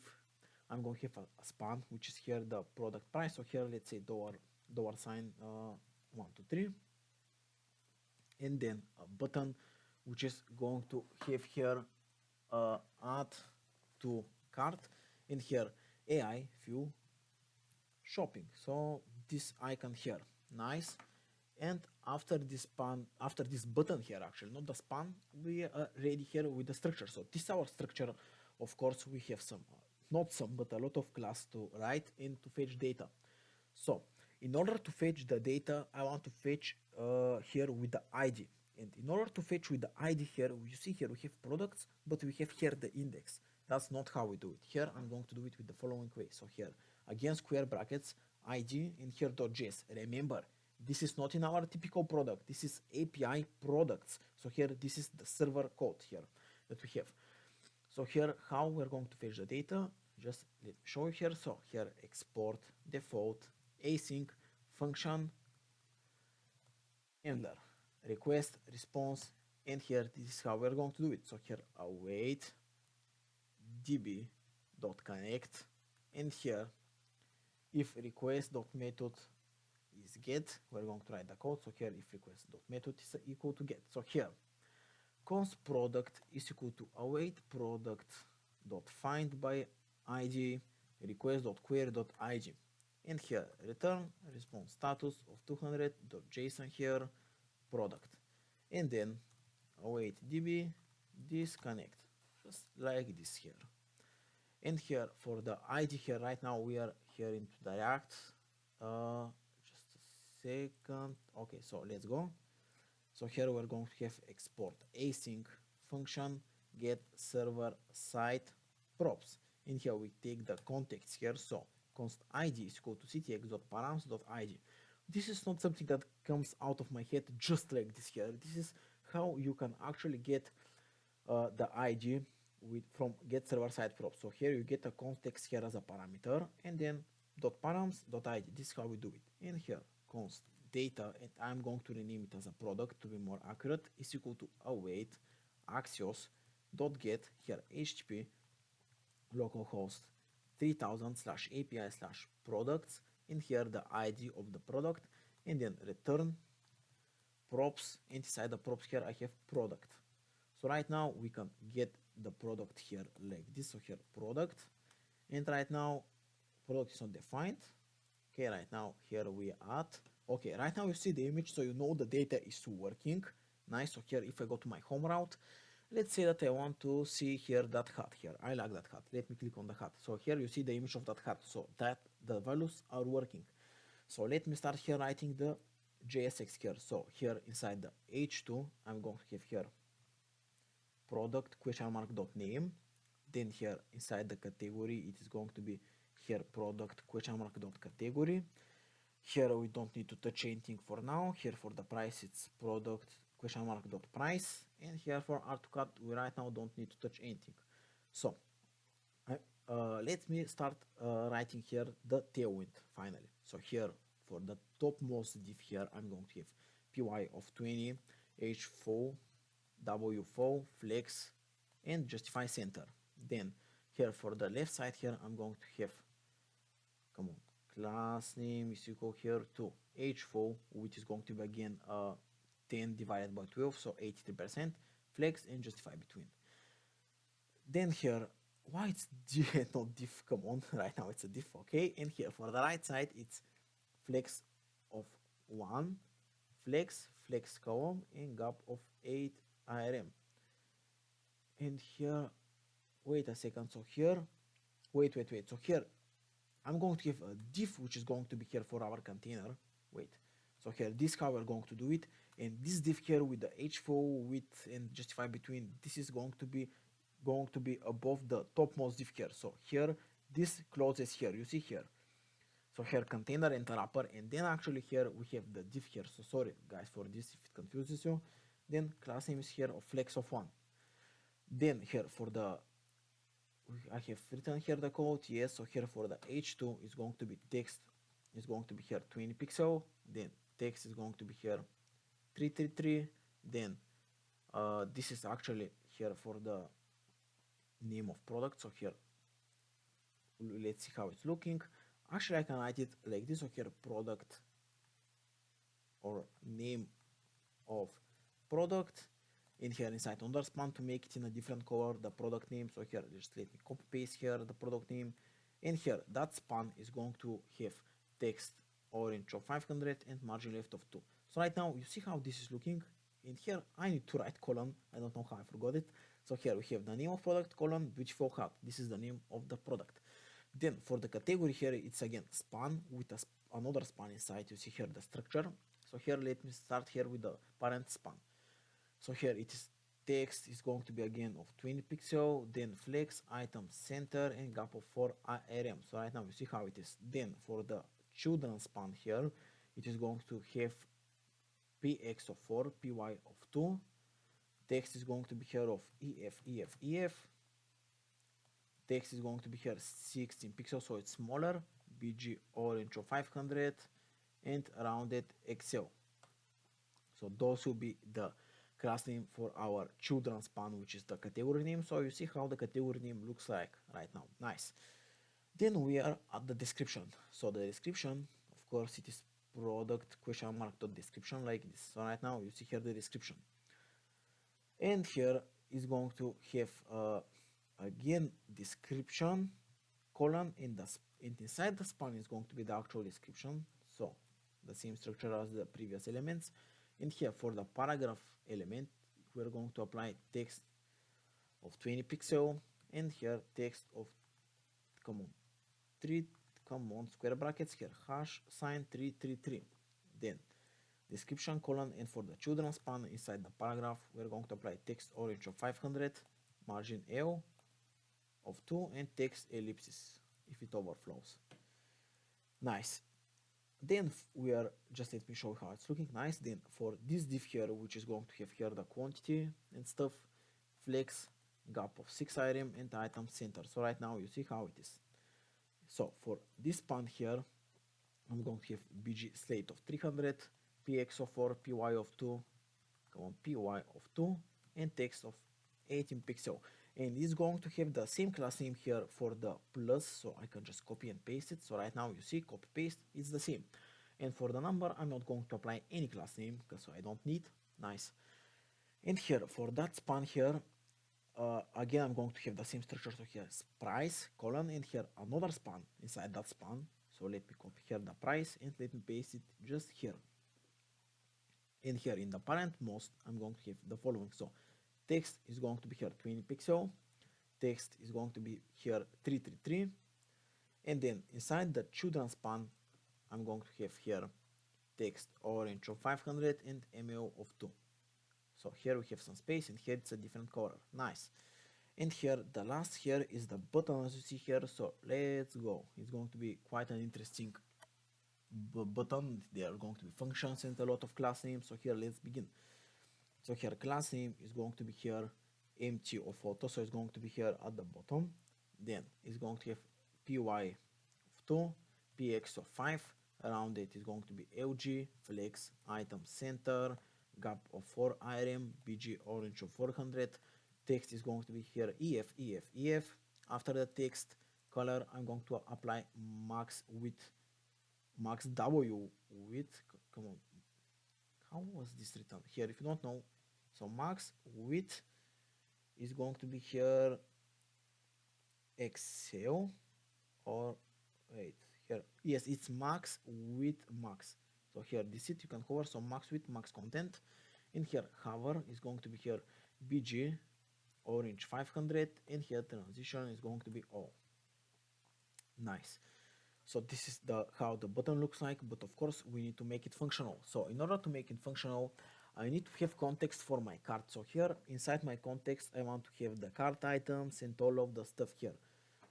I'm going to have a span which is here the product price. So here let's say dollar sign 1, 2, 3, and then a button which is going to have here add to cart, and here AI view shopping. So this icon here, nice. And after this span, after this button here, actually not the span, we are ready here with the structure. So this is our structure. Of course, we have some, not some, but a lot of class to write and to fetch data. So in order to fetch the data, I want to fetch here with the ID. And in order to fetch with the ID here, you see here we have products, but we have here the index. That's not how we do it. Here I'm going to do it with the following way. So here again square brackets ID and here .js. Remember, this is not in our typical product. This is API products. So here this is the server code here that we have. So here how we're going to fetch the data, just let me show you here. So here export default async function handler request response, and here this is how we're going to do it. So here await db.connect, and here if request.method is get, we're going to write the code. So here if request.method is equal to get. So here const product is equal to await product dot find by id request dot query dot id, and here return response status of 200 dot json here product, and then await db disconnect, just like this here. And here for the id here, right now we are here into the React. Just a second. Okay, so let's go. So here we're going to have export async function get server side props. In here we take the context here. So const id is equal to ctx.params.id. This is not something that comes out of my head just like this here. This is how you can actually get the id with from get server side props. So here you get a context here as a parameter, and then .params.id. This is how we do it. And here const data, and I'm going to rename it as a product to be more accurate, is equal to await axios dot get here http localhost 3000 slash api slash products, and here the id of the product, and then return props, and inside the props here I have product. So right now we can get the product here like this. So here product, and right now product is undefined. Okay, right now here we add. Okay, right now you see the image, so you know the data is working. Nice. So here if I go to my home route, let's say that I want to see here that hat here. I like that hat. Let me click on the hat. So here you see the image of that hat. So that the values are working. So let me start here writing the JSX here. So here inside the H2, I'm going to have here product question mark dot name. Then here inside the category, it is going to be here product question mark dot category. Here we don't need to touch anything for now. Here for the price, it's product question mark dot price, and here for AutoCAD, we right now don't need to touch anything. So let me start writing here the tailwind finally. So here for the topmost div here, I'm going to have py of 20, h4, w4, flex, and justify center. Then here for the left side here, I'm going to have, come on, class name is equal here to h4, which is going to be again 10 divided by 12, so 83%, flex, and justify between. Then here, why it's not diff, come on, right now it's a diff, okay? And here for the right side, it's flex of 1, flex column, and gap of 8 IRM. And here, wait a second, so here, wait, so here, I'm going to have a diff which is going to be here for our container, wait. So here, this is how we're going to do it, and this diff here with the h4 width and justify between, this is going to be above the topmost diff here. So here, this closes here, you see here. So here container and wrapper, and then actually here we have the diff here. So sorry guys for this if it confuses you. Then class name is here of flex of 1. Then here for the, I have written here the code, yes. So here for the h2 is going to be text, is going to be here 20 pixel. Then text is going to be here 333. Then this is actually here for the name of product. So here let's see how it's looking. Actually I can write it like this. So here product or name of product, in here inside underspan to make it in a different color the product name. So here just let me copy paste here the product name, and here that span is going to have text orange of 500 and margin left of 2. So right now you see how this is looking. In here I need to write colon, I don't know how I forgot it. So here we have the name of product colon beautiful hat, this is the name of the product. Then for the category here it's again span with another span inside. You see here the structure. So here let me start here with the parent span. So here it is text is going to be again of 20 pixel, then flex, item center, and gap of 4 ARM. So right now you see how it is. Then for the children span here, it is going to have px of 4, py of 2. Text is going to be here of ef. Text is going to be here 16 pixels, so it's smaller. BG orange of 500 and rounded Excel. So those will be the class name for our children span, which is the category name. So you see how the category name looks like right now. Nice. Then we are at the description. So the description, of course, it is product question mark dot description like this. So right now you see here the description. And here is going to have again description colon inside the span is going to be the actual description. So the same structure as the previous elements. And here for the paragraph element, we're going to apply text of 20 pixel, and here text of square brackets here hash sign 333. Then description colon, and for the children span inside the paragraph, we're going to apply text orange of 500, margin L of 2, and text ellipsis if it overflows. Nice. Then we are just, let me show how it's looking. Nice. Then for this div here, which is going to have here the quantity and stuff, flex, gap of 6 item, and item center. So right now you see how it is. So for this span here, I'm going to have bg slate of 300, px of 4, py of 2, py of 2, and text of 18 pixel. And it's going to have the same class name here for the plus, so I can just copy and paste it. So right now you see copy paste, it's the same. And for the number, I'm not going to apply any class name because I don't need. Nice. And here for that span here, again I'm going to have the same structure. So here is price colon, and here another span inside that span. So let me copy here the price and let me paste it just here. And here in the parent most, I'm going to have the following. So text is going to be here 20 pixel, text is going to be here 333, and then inside the children span, I'm going to have here text orange of 500 and ml of 2. So here we have some space, and here it's a different color. Nice. And here the last here is the button, as you see here. So let's go. It's going to be quite an interesting button. There are going to be functions and a lot of class names. So here let's begin. So here class name is going to be here empty of photo, so it's going to be here at the bottom. Then it's going to have py of 2, px of 5, around it is going to be lg, flex, item center, gap of 4 item, bg orange of 400. Text is going to be here ef. After the text color, I'm going to apply max width, max w width. Come on, how was this written here? If you don't know, so max width is going to be here Excel, or wait here, yes, it's max width max. So here this it you can hover, so max width max content. And here hover is going to be here bg orange 500, and here transition is going to be all. Nice. So this is how the button looks like, but of course we need to make it functional. So in order to make it functional, I need to have context for my cart. So here inside my context, I want to have the cart items and all of the stuff here.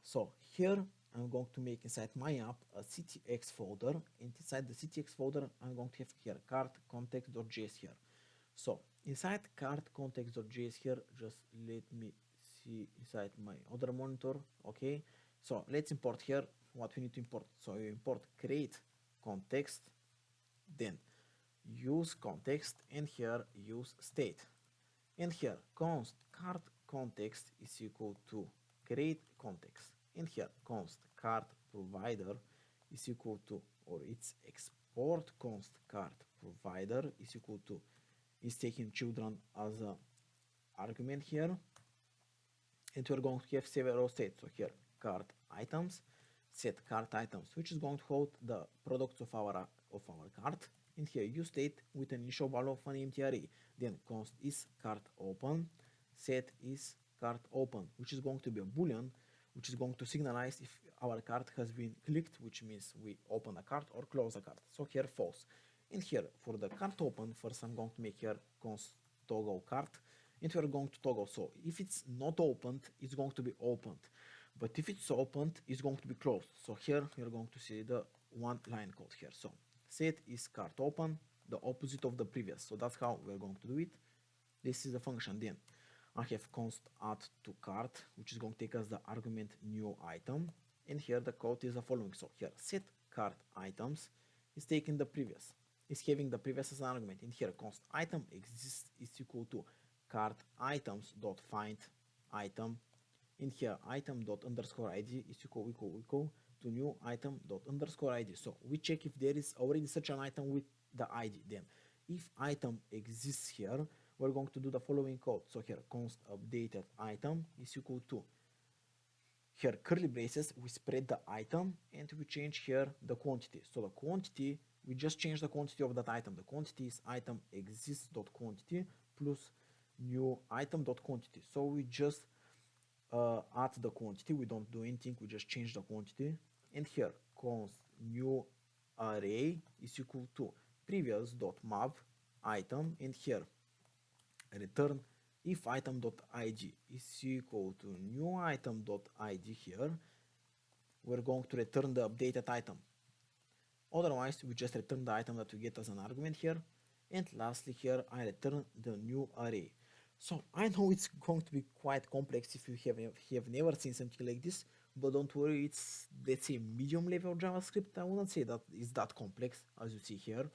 So here I'm going to make inside my app a ctx folder, and inside the ctx folder I'm going to have here cart context.js here. So inside cart context.js here, just let me see inside my other monitor. Okay, so let's import here what we need to import. So you import create context, then use context, and here use state. And here const cart context is equal to create context, and here const cart provider is equal to, or it's export const cart provider is equal to, is taking children as a argument here, and we're going to have several states. So here cart items, set cart items, which is going to hold the products of our cart, and here use state with an initial value of an empty array. Then const is cart open, set is cart open, which is going to be a boolean, which is going to signalize if our cart has been clicked, which means we open a cart or close a cart. So here false. And here for the cart open, first I'm going to make here const toggle cart, and we're going to toggle. So if it's not opened, it's going to be opened, but if it's opened, it's going to be closed. So here you're going to see the one line code here. So set is cart open, the opposite of the previous. So that's how we're going to do it. This is the function. Then I have const add to cart, which is going to take us the argument new item, and here the code is the following. So here set cart items is taking the previous, is having the previous as an argument. In here const item exists is equal to cart items dot find item. In here item dot underscore id is equal to new item dot underscore id. So we check if there is already such an item with the id. Then if item exists here, we're going to do the following code. So here const updated item is equal to here curly braces, we spread the item and we change here the quantity. So the quantity, we just change the quantity of that item. The quantity is item exists dot quantity plus new item dot quantity. So we just add the quantity, we don't do anything, we just change the quantity. And here const new array is equal to previous dot mav item, and here return if item.id is equal to new item.id. Here we're going to return the updated item, otherwise we just return the item that we get as an argument here. And lastly here I return the new array. So I know it's going to be quite complex if you have never seen something like this, but don't worry, it's, let's say, medium level JavaScript. I wouldn't say that it's that complex as you see here.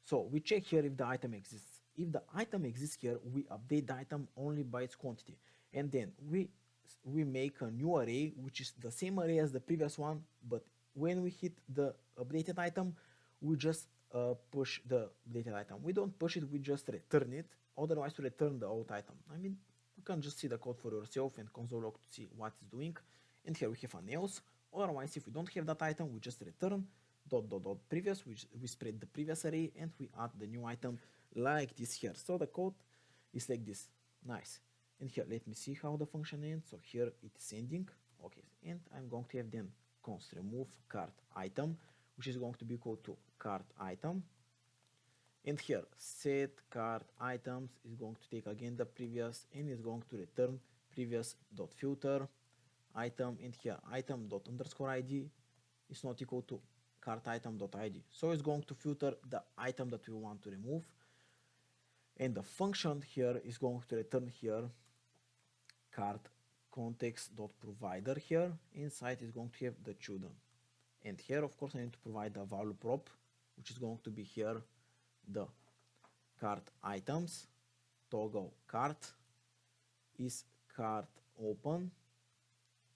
So we check here if the item exists. If the item exists here, we update the item only by its quantity, and then we make a new array which is the same array as the previous one, but when we hit the updated item, we just push the updated item. We don't push it, we just return it. Otherwise we return the old item. I mean, you can just see the code for yourself and console log to see what it's doing. And here we have an else. Otherwise, if we don't have that item, we just return dot previous, we spread the previous array and we add the new item like this here. So the code is like this. Nice. And here let me see how the function ends. So here it is ending. Okay, and I'm going to have then const remove cart item, which is going to be equal to cart item. And here set cart items is going to take again the previous and is going to return previous dot filter item. And here item dot underscore id is not equal to cart item dot id. So it's going to filter the item that we want to remove. And the function here is going to return here cart context dot provider. Here inside is going to have the children. And here of course I need to provide the value prop, which is going to be here the cart items toggle cart is cart open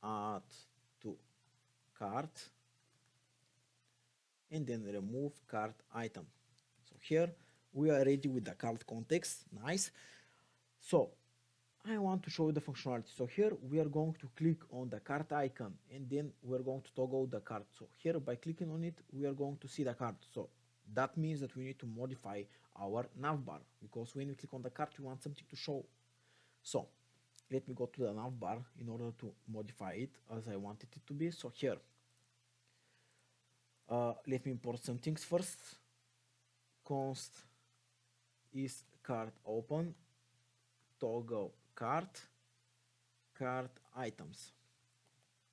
add to cart, and then remove cart item. So here we are ready with the cart context. Nice. So I want to show you the functionality. So here we are going to click on the cart icon and then we're going to toggle the cart. So here by clicking on it, we are going to see the cart. So that means that we need to modify our navbar, because when we click on the cart, we want something to show. So let me go to the navbar in order to modify it as I wanted it to be. So here, let me import some things first. Const is cart open toggle cart items.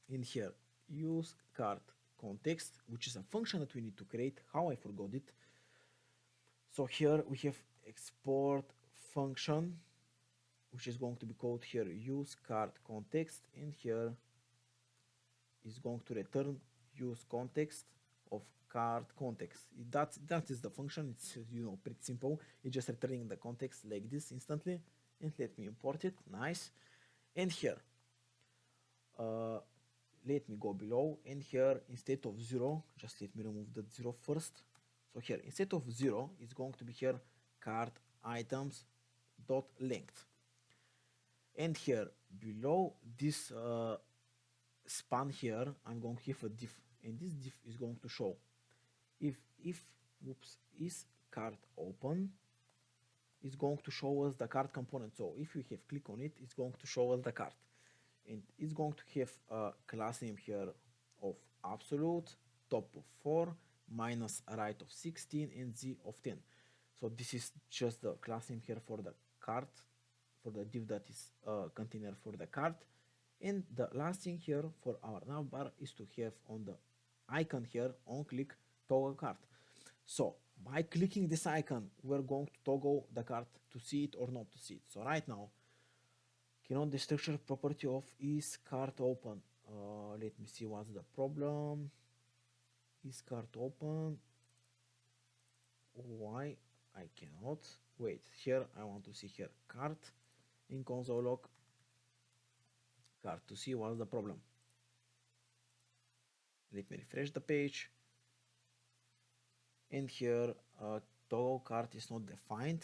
In here use cart context, which is a function that we need to create. How I forgot it. So here we have export function, which is going to be called here use cart context, and here is going to return use context of cart context. That is the function. It's, you know, pretty simple. It's just returning the context like this instantly. And let me import it. Nice. And here let me go below, and here instead of 0, just let me remove the 0 first. So here instead of 0 it's going to be here cart items dot length, and here below this span here I'm going to have a diff, and this diff is going to show if is cart open, it's going to show us the cart component. So if you have click on it, it's going to show us the cart, and it's going to have a class name here of absolute, top of 4, minus right of 16, and z of 10. So this is just the class name here for the cart, for the div that is container for the cart. And the last thing here for our navbar is to have on the icon here on click toggle cart. So by clicking this icon, we're going to toggle the cart to see it or not to see it. So right now, on the structure property of is cart open. Let me see what's the problem. Is cart open? Why I cannot? Wait, here I want to see here cart in console log cart to see what's the problem. Let me refresh the page. And here toggle cart is not defined.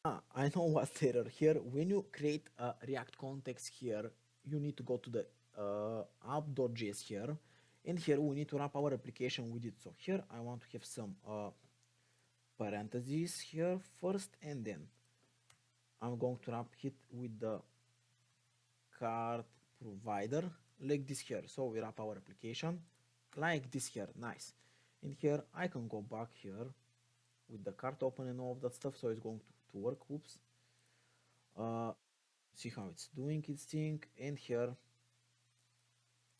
I know what's the error here. When you create a React context here, you need to go to the app.js here, and here we need to wrap our application with it. So here I want to have some parentheses here first, and then I'm going to wrap it with the cart provider like this here. So we wrap our application like this here, nice. And here I can go back here with the cart open and all of that stuff, so it's going to work. Oops. See how it's doing its thing. And here,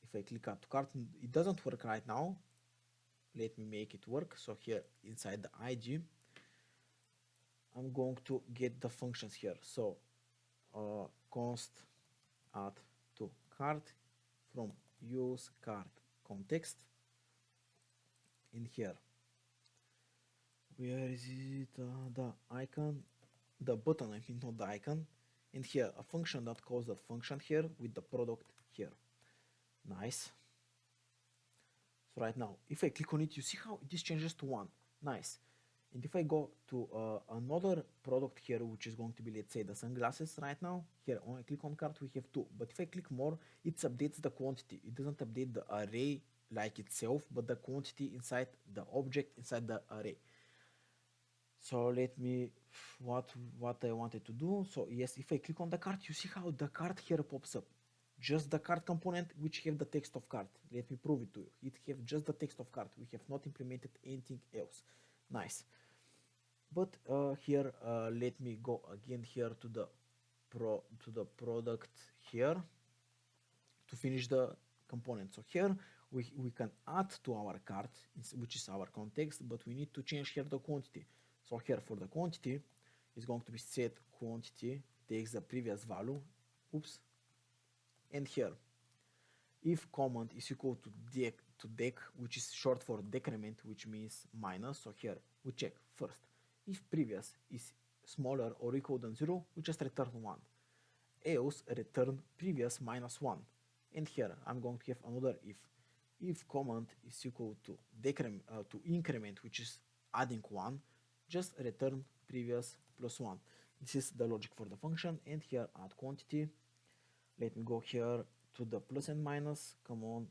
if I click add to cart, it doesn't work right now. Let me make it work. So here inside the ig, I'm going to get the functions here. So const add to cart from use cart context. In here, where is it? The icon, the button, I mean, not the icon. And here a function that calls that function here with the product here. Nice. So right now, if I click on it, you see how this changes to 1. Nice. And if I go to another product here, which is going to be, let's say, the sunglasses right now, here when I click on cart, we have 2. But if I click more, it updates the quantity. It doesn't update the array like itself, but the quantity inside the object inside the array. So let me, what I wanted to do. So yes, if I click on the cart, you see how the cart here pops up. Just the cart component which have the text of cart. Let me prove it to you. It have just the text of cart. We have not implemented anything else. Nice. But here, let me go again here to the product here to finish the component. So here we can add to our cart, which is our context, but we need to change here the quantity. So here for the quantity is going to be set quantity takes the previous value. Oops. And here, if command is equal to dec, which is short for decrement, which means minus. So here we check first. If previous is smaller or equal than 0, we just return 1. Else return previous minus 1. And here I'm going to have another if. If command is equal to decrement to increment, which is adding 1, just return previous plus 1. This is the logic for the function. And here add quantity. Let me go here to the plus and minus. Come on.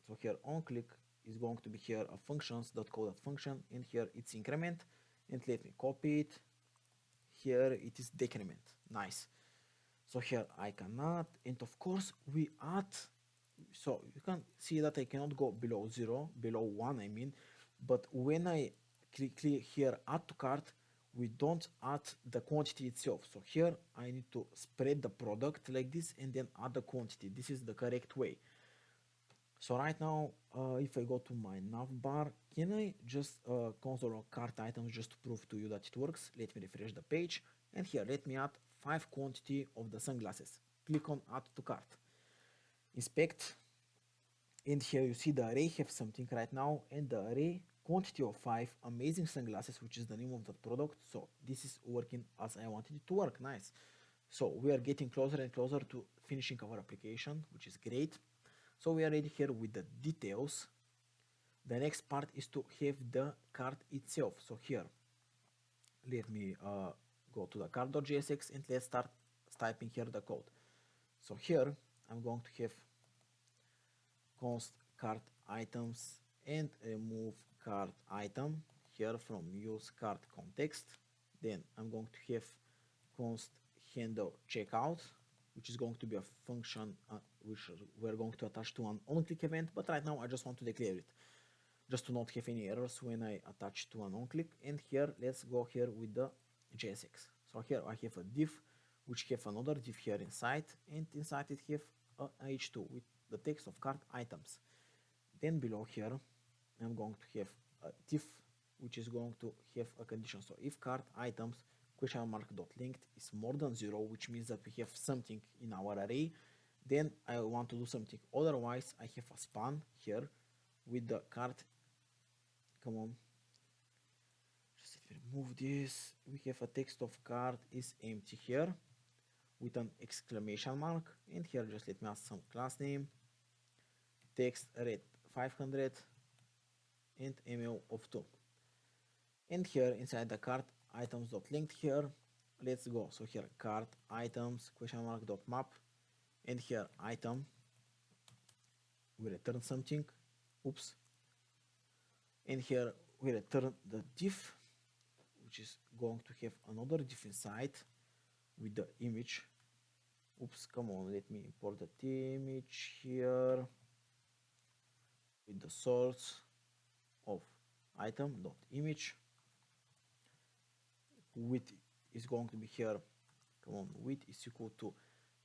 So here on click is going to be here a functions dot call that function, and here it's increment. And let me copy it. Here it is decrement. Nice. So here I can add, and of course we add. So you can see that I cannot go below 0, below 1 I mean, but when I click here add to cart, we don't add the quantity itself. So here I need to spread the product like this and then add the quantity. This is the correct way. So right now, if I go to my navbar, can I just console log cart items just to prove to you that it works? Let me refresh the page, and here let me add 5 quantity of the sunglasses. Click on add to cart. Inspect, and here you see the array have something right now, and the array quantity of 5 amazing sunglasses, which is the name of the product. So this is working as I wanted it to work. Nice. So we are getting closer and closer to finishing our application, which is great. So we are ready here with the details. The next part is to have the cart itself. So here, let me go to the cart.jsx and let's start typing here the code. So here I'm going to have const cart items and remove cart item here from use cart context. Then I'm going to have const handle checkout, which is going to be a function which we're going to attach to an on-click event, but right now I just want to declare it just to not have any errors when I attach to an on-click. And here let's go here with the JSX. So here I have a div which have another div here inside, and inside it have a h2 with the text of cart items. Then below here I'm going to have a div which is going to have a condition. So if cart items question mark dot linked is more than 0, which means that we have something in our array, then I want to do something. Otherwise I have a span here with the cart. Come on, just remove this. We have a text of cart is empty here with an exclamation mark, and here just let me add some class name, text red 500 and ml of 2. And here inside the cart items dot linked here, let's go. So here cart items question mark dot map, and here item we return something. Oops. And here we return the div, which is going to have another div inside with the image. Oops, come on, let me import the image here with the source of item.image. Width is going to be here. Come on, width is equal to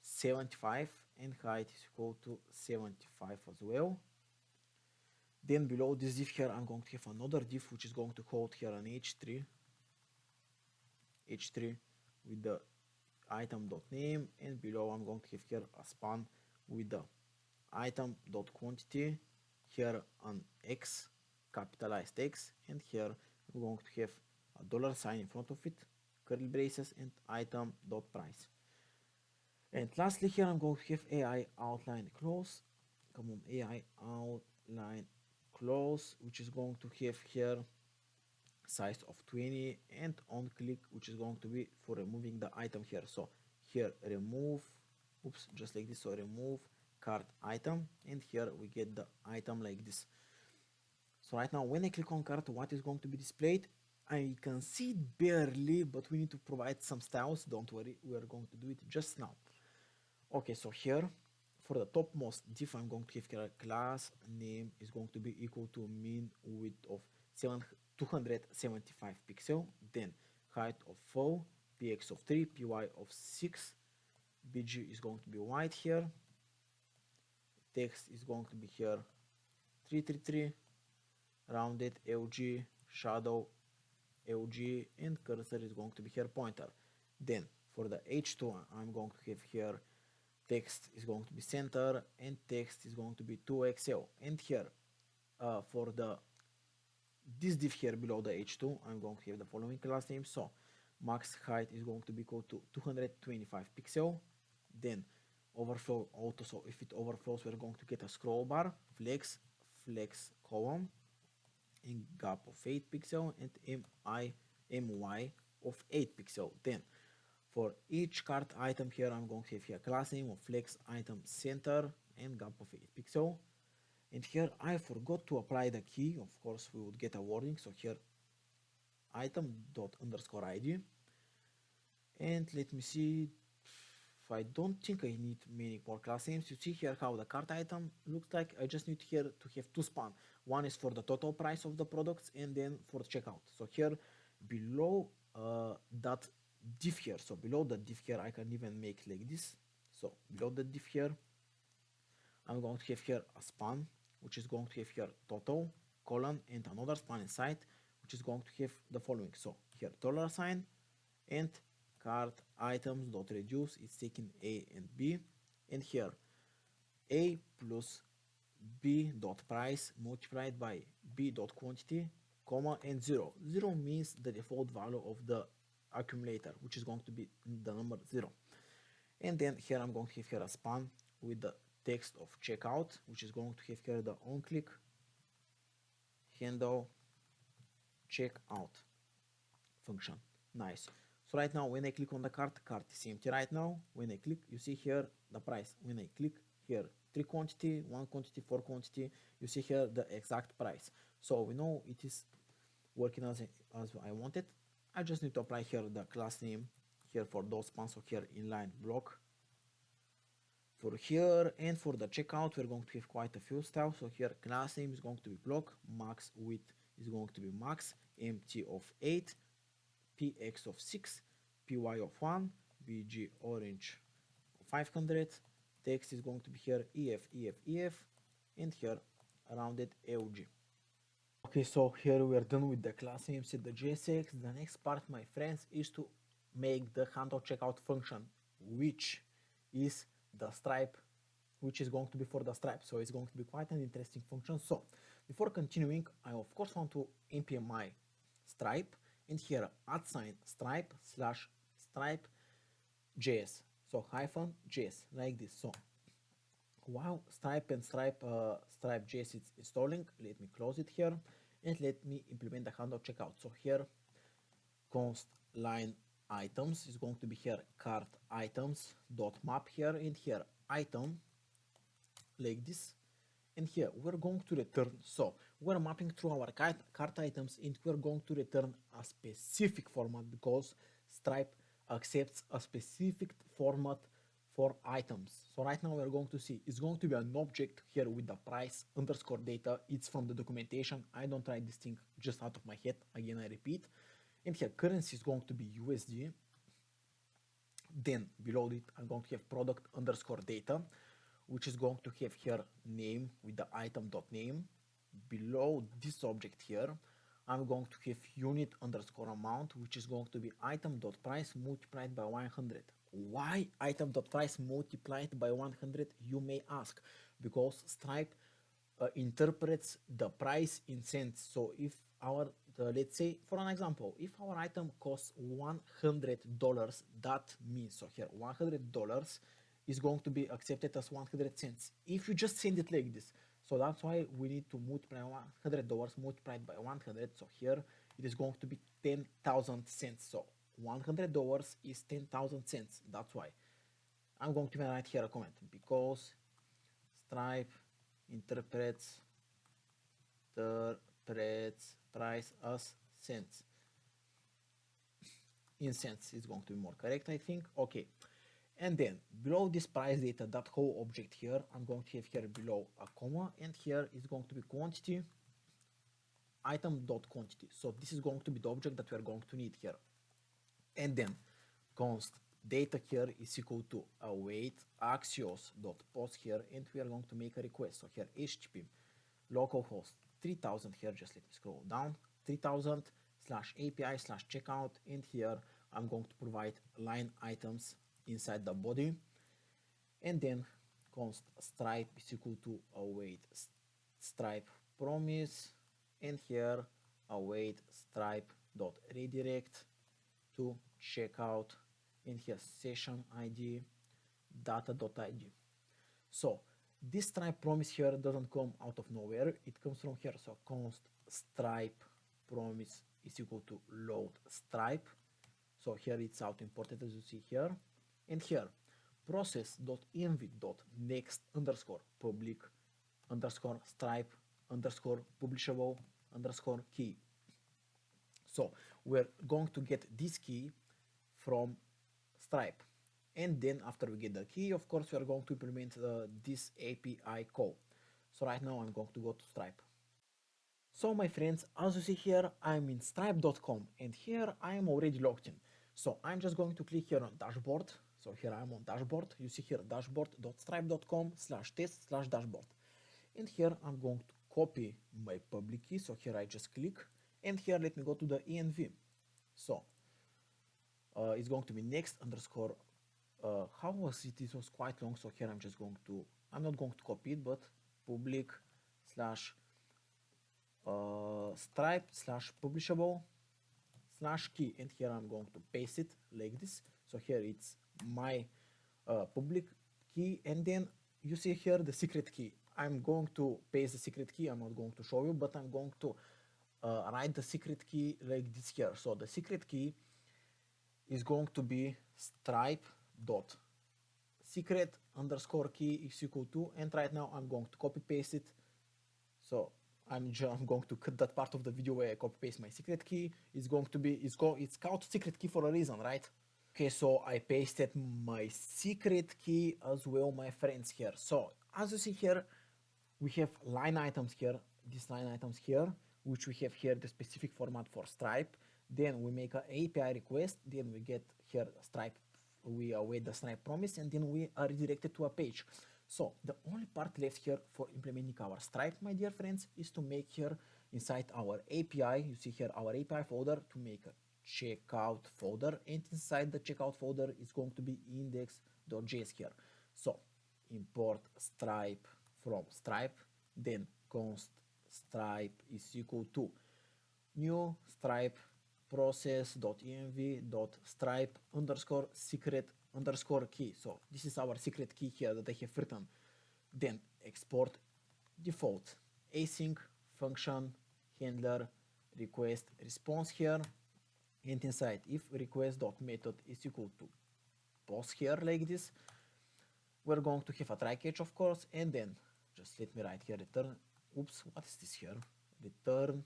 75 and height is equal to 75 as well. Then below this div here I'm going to have another div which is going to hold here an h3 with the item.name, and below I'm going to have here a span with the item.quantity, here an x, capitalized X, and here I'm going to have a $sign in front of it, curly braces, and item.price. And lastly here I'm going to have AI outline close. Come on, AI outline close, which is going to have here size of 20, and on click which is going to be for removing the item here. So here remove, oops, just like this. So remove cart item, and here we get the item like this. So right now when I click on cart, what is going to be displayed? I can see it barely, but we need to provide some styles. Don't worry, we are going to do it just now. Okay, so here for the topmost div I'm going to have here a class name is going to be equal to min width of 275 pixel, then height of 4, px of 3, py of 6, bg is going to be white here, text is going to be here 333, rounded lg, shadow lg, and cursor is going to be here pointer. Then for the h2 I'm going to have here text is going to be center, and text is going to be 2xl. And here for the this div here below the h2 I'm going to have the following class name. So max height is going to be equal to 225 pixel, then overflow auto, so if it overflows we're going to get a scroll bar, flex column, and gap of 8 pixel, and my of 8 pixel. Then for each cart item here I'm going to have here class name of flex item center and gap of 8 pixel. And here I forgot to apply the key. Of course we would get a warning. So here item._id, and let me see if I don't think I need many more class names. You see here how the cart item looks like. I just need here to have two span. One is for the total price of the products, and then for the checkout. So here below that div here, so below the div here I can even make like this. So below the div here I'm going to have here a span which is going to have here total colon and another span inside which is going to have the following. So here $sign and cart items dot reduce is taking a and b, and here a plus b dot price multiplied by b dot quantity, comma, and 0. 0 means the default value of the accumulator, which is going to be the number 0. And then here I'm going to have here a span with the text of checkout, which is going to have here the on click handle checkout function. Nice. So right now when I click on the cart is empty right now. When I click, you see here the price. When I click here, 3 quantity, 1 quantity, 4 quantity. You see here the exact price. So we know it is working as I wanted. I just need to apply here the class name here for those spans. So here inline block for here, and for the checkout we're going to have quite a few stuff. So here class name is going to be block, max width is going to be max, mt of 8, px of 6, py of 1, bg orange 500, text is going to be here ef, and here rounded aug. Okay, so here we are done with the class names and the JSX. The next part, my friends, is to make the handle checkout function, which is the stripe, which is going to be for the stripe. So it's going to be quite an interesting function. So before continuing, I of course want to npm my stripe, and here @stripe slash stripe JS. So hyphen JS like this. So while stripe and stripe JS is installing, let me close it here and let me implement the handle checkout. So here const line items is going to be here cart items dot map here, and here item like this, and here we're going to return. So we're mapping through our cart items, and we're going to return a specific format because stripe accepts a specific format for items. So right now we're going to see it's going to be an object here with the price underscore data. It's from the documentation. I don't write this thing just out of my head. Again, I repeat. And here currency is going to be USD. Then below it I'm going to have product underscore data, which is going to have here name with the item dot name. Below this object here I'm going to have unit underscore amount, which is going to be item dot price multiplied by 100. Why item dot price multiplied by 100, you may ask? Because Stripe interprets the price in cents. So if our let's say for an example, if our item costs $100, that means, so here $100 is going to be accepted as 100 cents if you just send it like this. So that's why we need to multiply $100 multiplied by 100. So here it is going to be 10,000 cents. So $100 is 10,000 cents. That's why I'm going to write here a comment, because Stripe interprets price as cents. In cents is going to be more correct, I think. Okay. And then below this price data, that whole object here, I'm going to have here below a comma, and here is going to be quantity item dot quantity. So this is going to be the object that we are going to need here. And then const data here is equal to await axios dot post here, and we are going to make a request. So here http localhost 3000 here, just let me scroll down, 3000 /API /checkout, and here I'm going to provide line items inside the body, and then const stripe is equal to await stripe promise, and here await stripe dot redirect to checkout, and here session id data.id. So this stripe promise here doesn't come out of nowhere, it comes from here. So const stripe promise is equal to load stripe. So here it's auto imported, as you see here, and here process.env.next underscore public underscore stripe underscore publishable underscore key. So we're going to get this key from Stripe, and then after we get the key, of course, we are going to implement this API call. So right now I'm going to go to Stripe. So my friends, as you see here, I'm in stripe.com, and here I am already logged in. So I'm just going to click here on dashboard. So here I'm on dashboard. You see here dashboard.stripe.com/test/dashboard. And here I'm going to copy my public key. So here I just click, and here let me go to the env. So it's going to be next underscore how was it? It was quite long. So here I'm not going to copy it, but public slash stripe slash publishable slash key, and here I'm going to paste it like this. So here it's my public key, and then you see here the secret key. I'm going to paste the secret key. I'm not going to show you, but I'm going to write the secret key like this here. So the secret key is going to be stripe dot secret underscore key is equal to, and right now I'm going to copy paste it. So I'm going to cut that part of the video where I copy paste my secret key. It's going to be, it's called secret key for a reason, right? Okay, so I pasted my secret key as well, my friends, here. So as you see here, we have line items here, these line items here, which we have here the specific format for Stripe. Then we make an API request, then we get here Stripe, we await the Stripe promise, and then we are redirected to a page. So the only part left here for implementing our Stripe, my dear friends, is to make here inside our API, you see here our API folder, to make a checkout folder, and inside the checkout folder is going to be index.js here. So import Stripe from Stripe, then const Stripe is equal to new Stripe process.env.stripe underscore secret underscore key. So this is our secret key here that I have written. Then export default async function handler request response here, and inside if request.method is equal to post here like this, we're going to have a try catch, of course, and then just let me write here return, oops, what is this here, return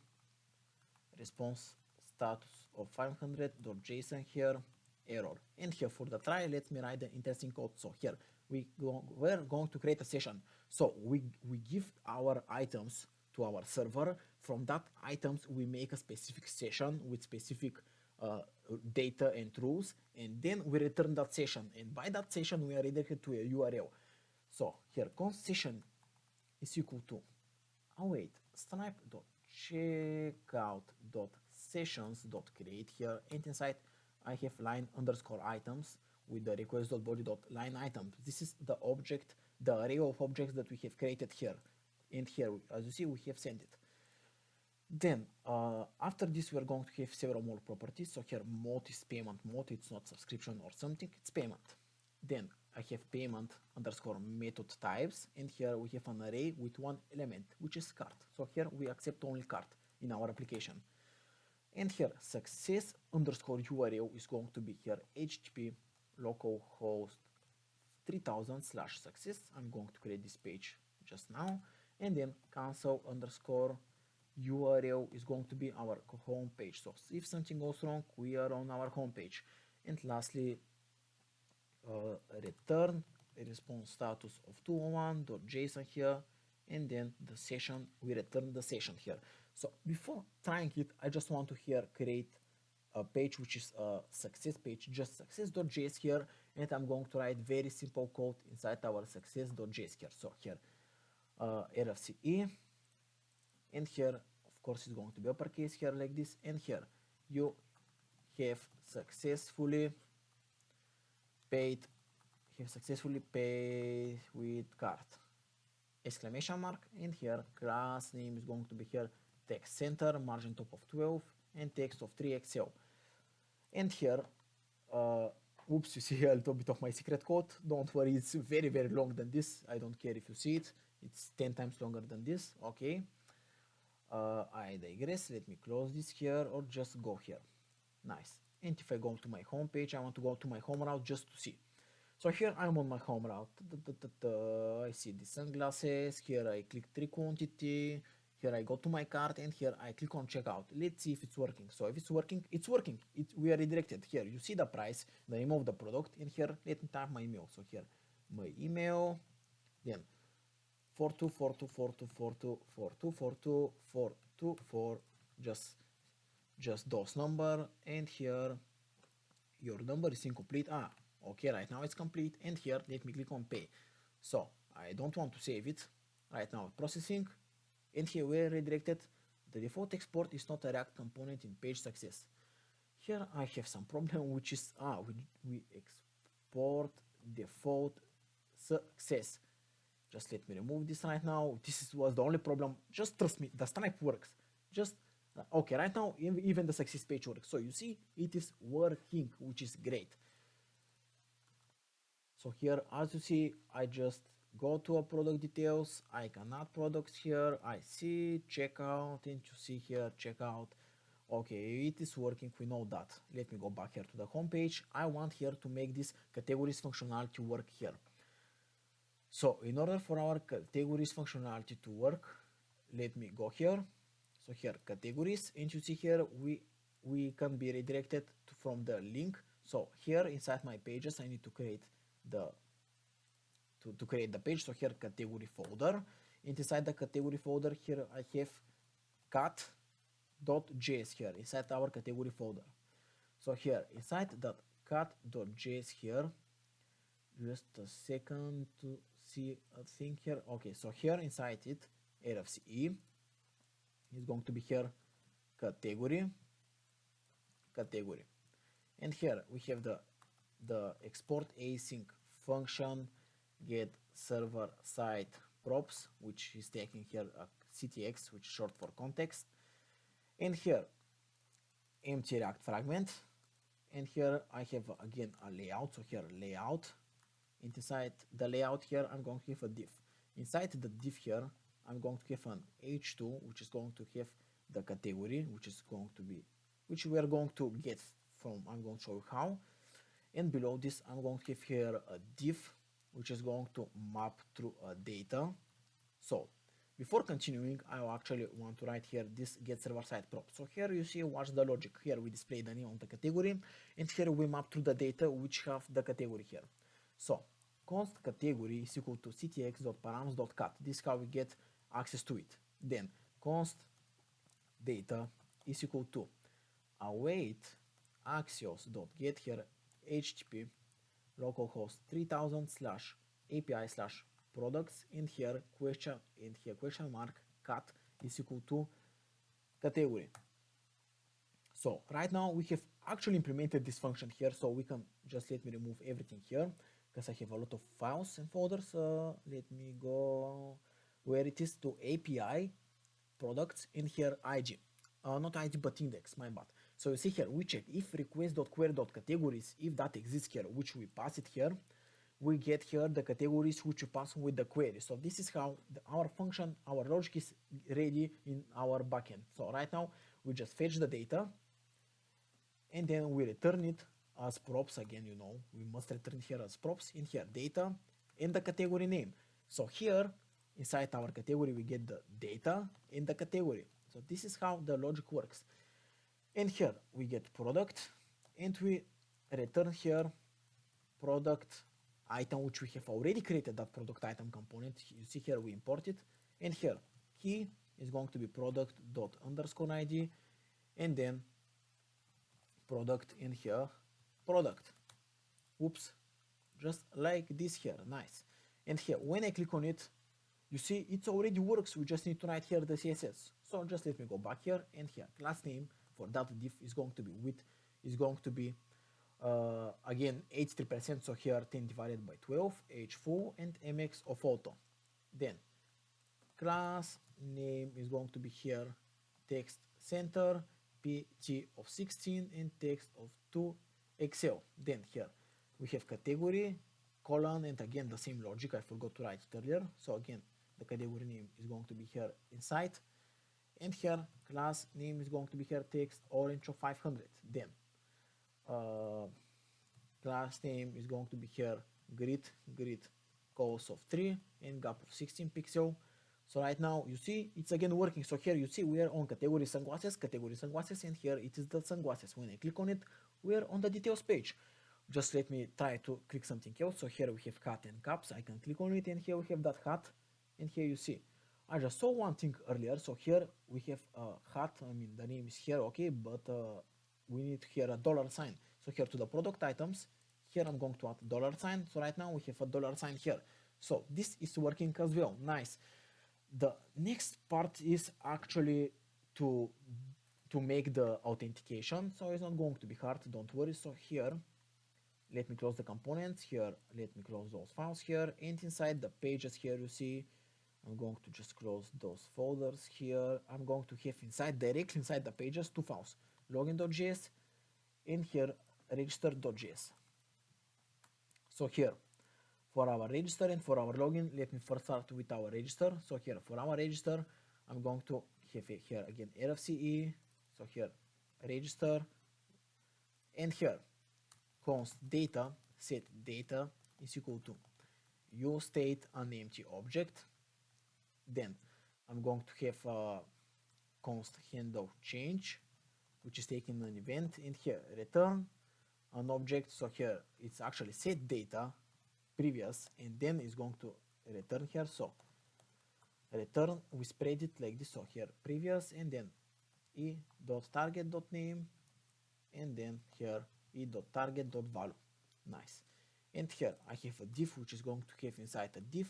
response status of 500.json here, error. And here for the try, let me write the interesting code. So here we're going to create a session. So we give our items to our server. From that items we make a specific session with specific data and rules, and then we return that session, and by that session we are redirected to a URL. So here const session is equal to await stripe.checkout.sessions.create here, and inside I have line underscore items with the request.body.line items. This is the object, the array of objects that we have created here, and here as you see we have sent it. Then after this we are going to have several more properties. So here mode is payment mode, it's not subscription or something, it's payment. Then I have payment underscore method types, and here we have an array with one element, which is cart. So here we accept only cart in our application. And here success underscore URL is going to be here http localhost 3000/success. I'm going to create this page just now, and then cancel underscore URL is going to be our home page. So if something goes wrong, we are on our home page. And lastly, return a response status of 201.json here, and then the session, we return the session here. So before trying it, I just want to here create a page which is a success page, just success.js here, and I'm going to write very simple code inside our success.js here. So here RFCE, and here of course it's going to be uppercase here like this, and here you have successfully paid with cart exclamation mark, and here class name is going to be here text center, margin top of 12, and text of 3XL. And here oops, you see a little bit of my secret code. Don't worry, it's very long than this. I don't care if you see it, it's 10 times longer than this. Okay, I digress. Let me close this here, or just go here. Nice. And if I go to my home page, I want to go to my home route just to see. So here I'm on my home route. I see the sunglasses. Here I click tree quantity. Here I go to my cart, and here I click on checkout. Let's see if it's working. So if it's working, it's working. We are redirected. Here you see the price, the name of the product, and here let me type my email. So here my email, then 424242424244, just those number, and here your number is incomplete. Okay, right now it's complete, and here let me click on pay. So I don't want to save it right now, processing, and here we're redirected. The default export is not a React component in page success. Here I have some problem, which is we export default success. Just let me remove this right now. This was the only problem. Just trust me, the Stripe works. Just okay, right now even the success page works. So you see it is working, which is great. So here as you see, I just go to a product details, I can add products here, I see checkout, and you see here checkout. Okay, it is working, we know that. Let me go back here to the home page. I want here to make this categories functionality work here. So in order for our categories functionality to work, let me go here. So here categories, and you see here we can be redirected from the link. So here inside my pages I need to create the to create the page. So here category folder, and inside the category folder here I have cat.js here inside our category folder. So here inside that cat.js here, just a second to see a thing here. Okay, so here inside it RFCE is going to be here category, and here we have the export async function get server side props, which is taking here a CTX, which is short for context, and here empty React fragment, and here I have again a layout. So here layout, and inside the layout here I'm going to have a div. Inside the div here I'm going to have an h2, which is going to have the category, which we are going to get from. I'm going to show you how. And below this I'm going to have here a div, which is going to map through data. So before continuing, I actually want to write here this get server side prop. So here you see what's the logic. Here we display the name of the category, and here we map through the data which have the category here. So const category is equal to ctx.params.cat. This is how we get access to it. Then const data is equal to await axios.get here http localhost 3000/API/products, and here question mark cat is equal to category. So right now we have actually implemented this function here, so we can just let me remove everything here because I have a lot of files and folders. Let me go where it is to API products, and here IG, not ID but index, my bad. So you see here we check if request.query.categories, if that exists here, which we pass it here, we get here the categories which we pass with the query. So this is how our function, our logic is ready in our backend. So right now we just fetch the data, and then we return it as props again. You know, we must return here as props, in here data and the category name. So here inside our category we get the data in the category. So this is how the logic works. And here we get product, and we return here product item, which we have already created that product item component. You see here we import it, and here key is going to be product._id, and then product in here product. Oops, just like this here, nice. And here when I click on it, you see it already works. We just need to write here the CSS. So just let me go back here, and here class name for that div is going to be width, is going to be again 83%. So here 10 divided by 12, h full, and mx of auto. Then class name is going to be here text center, pt of 16, and text of 2 excel. Then here we have category colon, and again the same logic, I forgot to write it earlier. So again the category name is going to be here inside, and here class name is going to be here text orange of 500. Then class name is going to be here grid calls of 3 and gap of 16 pixel. So right now you see it's again working. So here you see we are on category sunglasses, and here it is the sunglasses. When I click on it, we are on the details page. Just let me try to click something else. So here we have hat and caps. I can click on it, and here we have that hat, and here you see I just saw one thing earlier. So here we have a hat, I mean the name is here, okay, but we need here a $sign. So here to the product items, here I'm going to add $sign. So right now we have a $sign here. So this is working as well, nice. The next part is actually to make the authentication. So it's not going to be hard, don't worry. So here let me close the components here, let me close those files here, and inside the pages here you see I'm going to just close those folders here. I'm going to have directly inside the pages 2 files, login.js and here register.js. So here for our register and for our login, let me first start with our register. So here for our register, I'm going to have here again RFCE. So here register, and here const data set data is equal to use state an empty object. Then I'm going to have a const handle change, which is taking an event, and here return an object. So here it's actually set data previous, and then it's going to return here. So return, we spread it like this. So here previous, and then e.target.name, and then here e.target.value. Nice. And here I have a div which is going to have inside a div,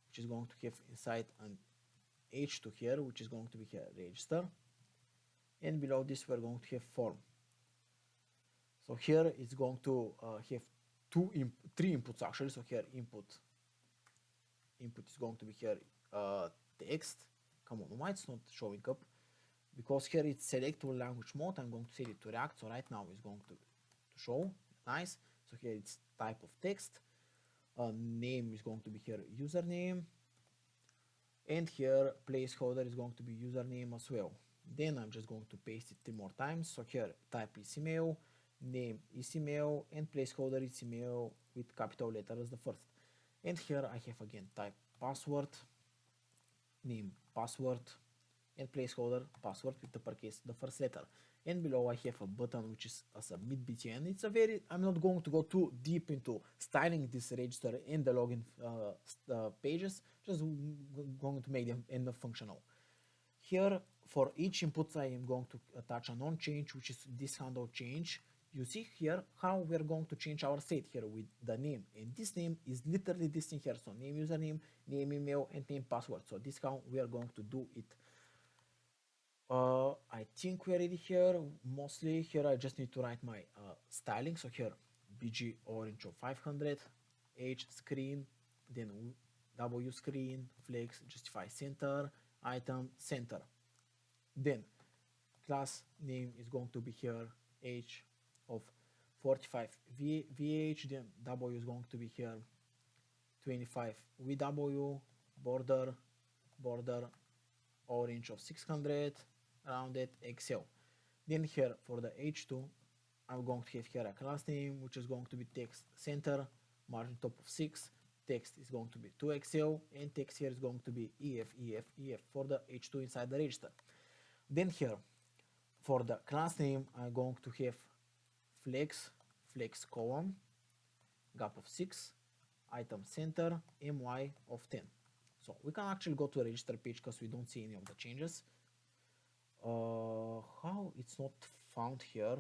which is going to have inside an h2 here, which is going to be here register, and below this we're going to have form. So here it's going to have three inputs actually. So here input is going to be here text. Come on, why it's not showing up? Because here it's selectable language mode. I'm going to set it to React. So right now it's going to show. Nice. So here it's type of text. Name is going to be here username, and here placeholder is going to be username as well. Then I'm just going to paste it 3 more times. So here type is email, name is email, and placeholder is email with capital letters the first. And here I have again type password, name password, and placeholder password with uppercase the first letter. And below I have a button which is a submit btn. It's a very, I'm not going to go too deep into styling this register and the login pages, just going to make them enough functional. Here for each input I am going to attach a non-change, which is this handle change. You see here how we are going to change our state here with the name, and this name is literally this thing here. So name username, name email, and name password. So this is how we are going to do it. I think we are ready here. Mostly here I just need to write my styling. So here bg orange of 500, h screen, then w screen, flex, justify center, item center. Then class name is going to be here h of 45 vh, then w is going to be here 25 vw, border orange of 600, rounded excel. Then here for the h2 I'm going to have here a class name which is going to be text center, margin top of 6, text is going to be 2xl, and text here is going to be ef for the h2 inside the register. Then here for the class name I'm going to have flex column, gap of 6, item center, my of 10. So we can actually go to the register page because we don't see any of the changes. How it's not found here?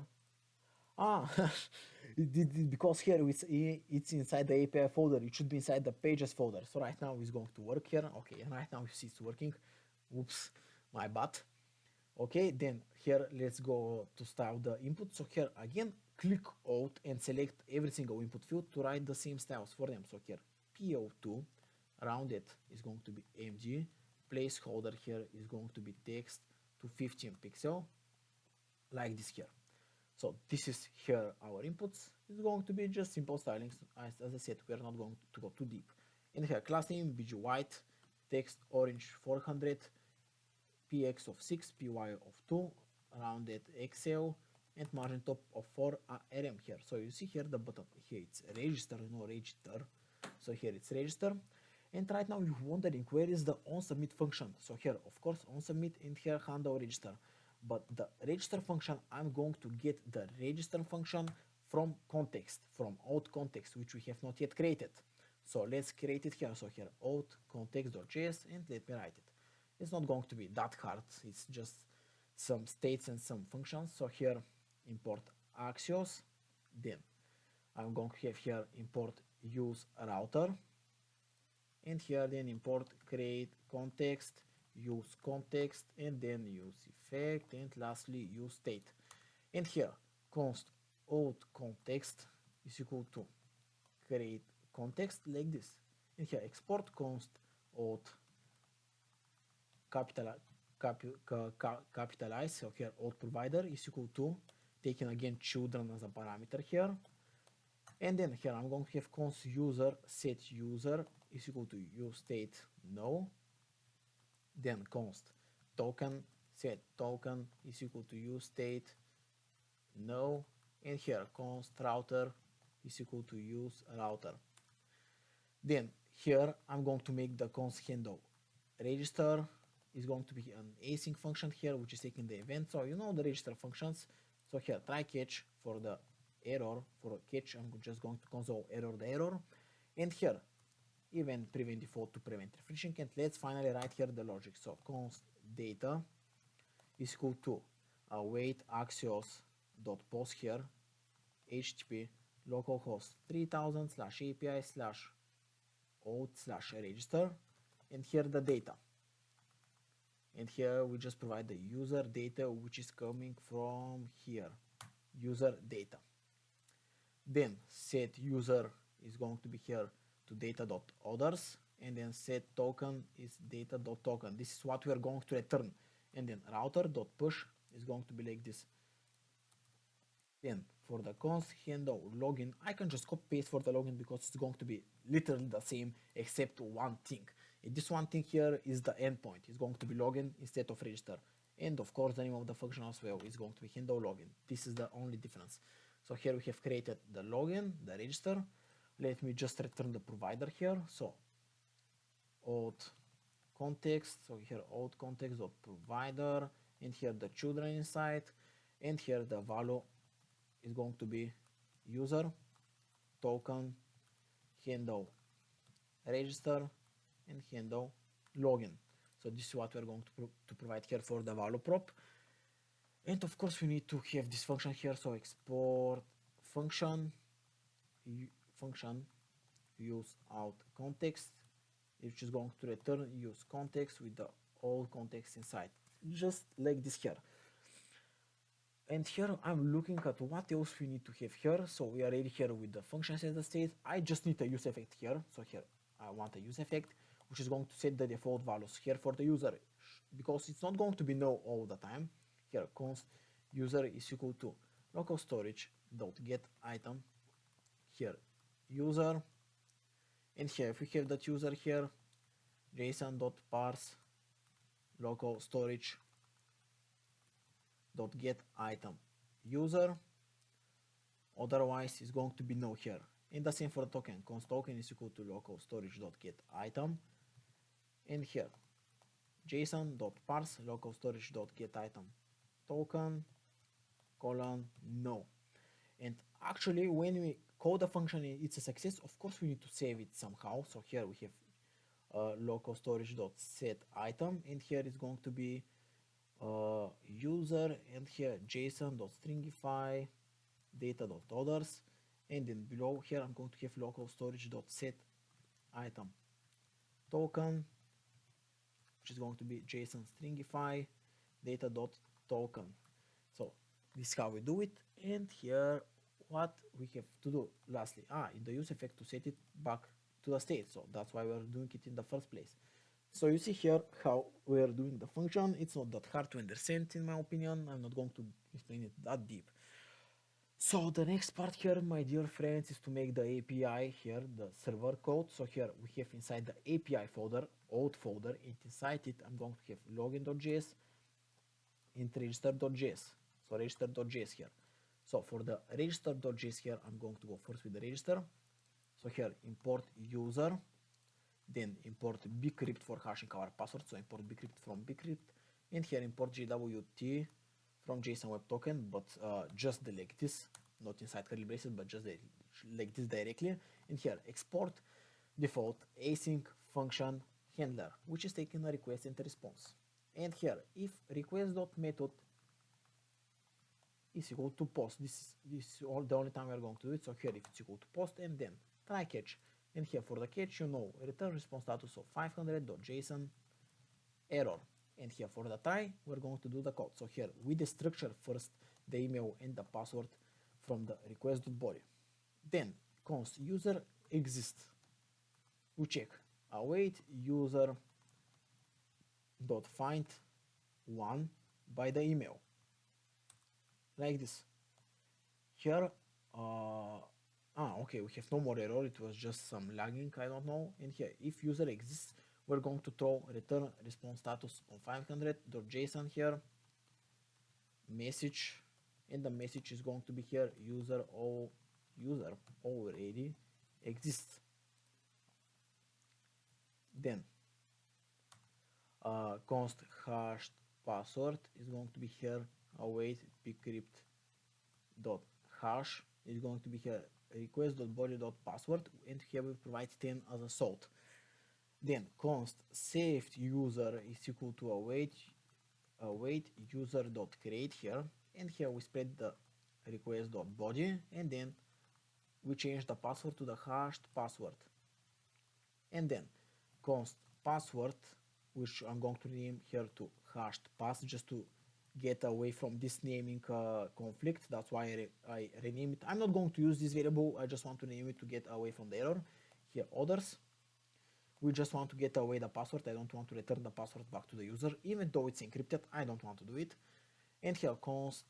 Because here it's inside the API folder. It should be inside the pages folder. So right now it's going to work here. Okay, and right now you see it's working. Oops, my bad. Okay, then here let's go to style the input. So here again click Auth and select every single input field to write the same styles for them. So here PO2, rounded is going to be MG, placeholder here is going to be text to 15 pixel, like this here. So this is here our inputs. It's going to be just simple stylings. As I said, we are not going to go too deep. In here class name bg white, text orange 400, px of 6, py of 2, rounded xl, and margin top of 4 rm here. So you see here the button here it's register, no register. So here it's register. And right now you're wondering where is the onSubmit function. So here of course onSubmit, and here handle register. But the register function, I'm going to get the register function from context, from Auth context, which we have not yet created. So let's create it here. So here Auth context.js, and let me write it. It's not going to be that hard. It's just some states and some functions. So here import Axios. Then I'm going to have here import use router. And here then import create context, use context, and then use effect, and lastly use state. And here const Auth context is equal to create context like this. And here export const Auth capitalize. So here Auth provider is equal to taking again children as a parameter here. And then here I'm going to have const user set user is equal to use state no. Then const token set token is equal to use state no. And here const router is equal to use router. Then Here I'm going to make the const handle register is going to be an async function here, which is taking the event. So you know the register functions. So here try catch for the error. For catch, I'm just going to console error the error, and here event prevent default to prevent refreshing. And let's finally write here the logic. So const data is equal to await axios dot post here http localhost 3000 slash api slash auth slash register, and here the data, and here we just provide the user data, which is coming from here, user data. Then set user is going to be here to data.others, and then set token is data.token. This is what we are going to return, and then router.push is going to be like this. Then for the const handle login, I can just copy paste for the login because it's going to be literally the same except one thing. And this one thing here is the endpoint. It's going to be login instead of register. And of course the name of the function as well is going to be handle login. This is the only difference. So here we have created the login, the register. Let me just return the provider here. So auth context. So here auth context dot provider, and here the children inside, and here the value is going to be user token handle register and handle login. So this is what we're going to provide here for the value prop. And of course we need to have this function here. So export function use out context, which is going to return use context with the all context inside, just like this here. And here I'm looking at what else we need to have here. So we are ready here with the functions as the state. I just need a use effect here. So here I want a use effect, which is going to set the default values here for the user, because it's not going to be no all the time. Here const user is equal to local storage dot get item here user, and here if we have that user here json dot parse local storage dot get item user, otherwise it's going to be no here. And the same for the token, const token is equal to local storage dot get item, and here json dot parse local storage dot get item token colon no. And actually when we call the function it's a success, of course we need to save it somehow. So here we have local storage dot set item, and here is going to be user, and here json.stringify data.others, and then below here I'm going to have local storage.set item token, which is going to be json stringify data.token. So this is how we do it. And here what we have to do lastly, in the use effect to set it back to the state. So that's why we're doing it in the first place. So you see here how we are doing the function. It's not that hard to understand in my opinion. I'm not going to explain it that deep. So the next part here, my dear friends, is to make the API here, the server code. So here we have inside the API folder, Auth folder, and inside it I'm going to have login.js and register.js. So register.js here. So for the register.js here, I'm going to go first with the register. So here import user, then import bcrypt for hashing our password. So import bcrypt from bcrypt, and here import JWT from JSON Web Token, but just like this, not inside curly braces, but just like this directly. And here export default async function handler, which is taking a request and a response. And here if request.method is equal to post, this is all the only time we are going to do it. So here if it's equal to post, and then try catch, and here for the catch, return response status of 500.json error. And here for the try, we're going to do the code. So here we destructure first the email and the password from the request.body. Then const user exists. We check await user dot find one by the email, like this. Here okay, we have no more error, it was just some lagging, I don't know. And here if user exists, we're going to throw return response status on 500.json here message, and the message is going to be here user already exists. Then const hashed password is going to be here. Await bcrypt dot hash is going to be here request.body dot password, and here we provide 10 as a salt. Then const saved user is equal to await user dot create here, and here we spread the request dot body, and then we change the password to the hashed password. And then const password, which I'm going to rename here to hashed pass, just to get away from this naming conflict. That's why I rename it. I'm not going to use this variable, I just want to name it to get away from the error. Here others, we just want to get away the password. I don't want to return the password back to the user, even though it's encrypted. I don't want to do it. And here const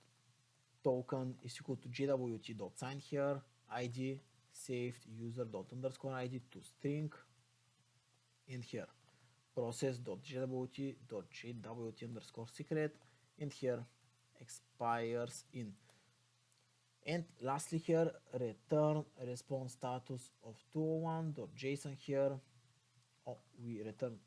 token is equal to gwt.sign here, id saved user dot underscore id to string, and here process.gwt underscore secret, and here expires in. And lastly here return response status of 201.json here. We return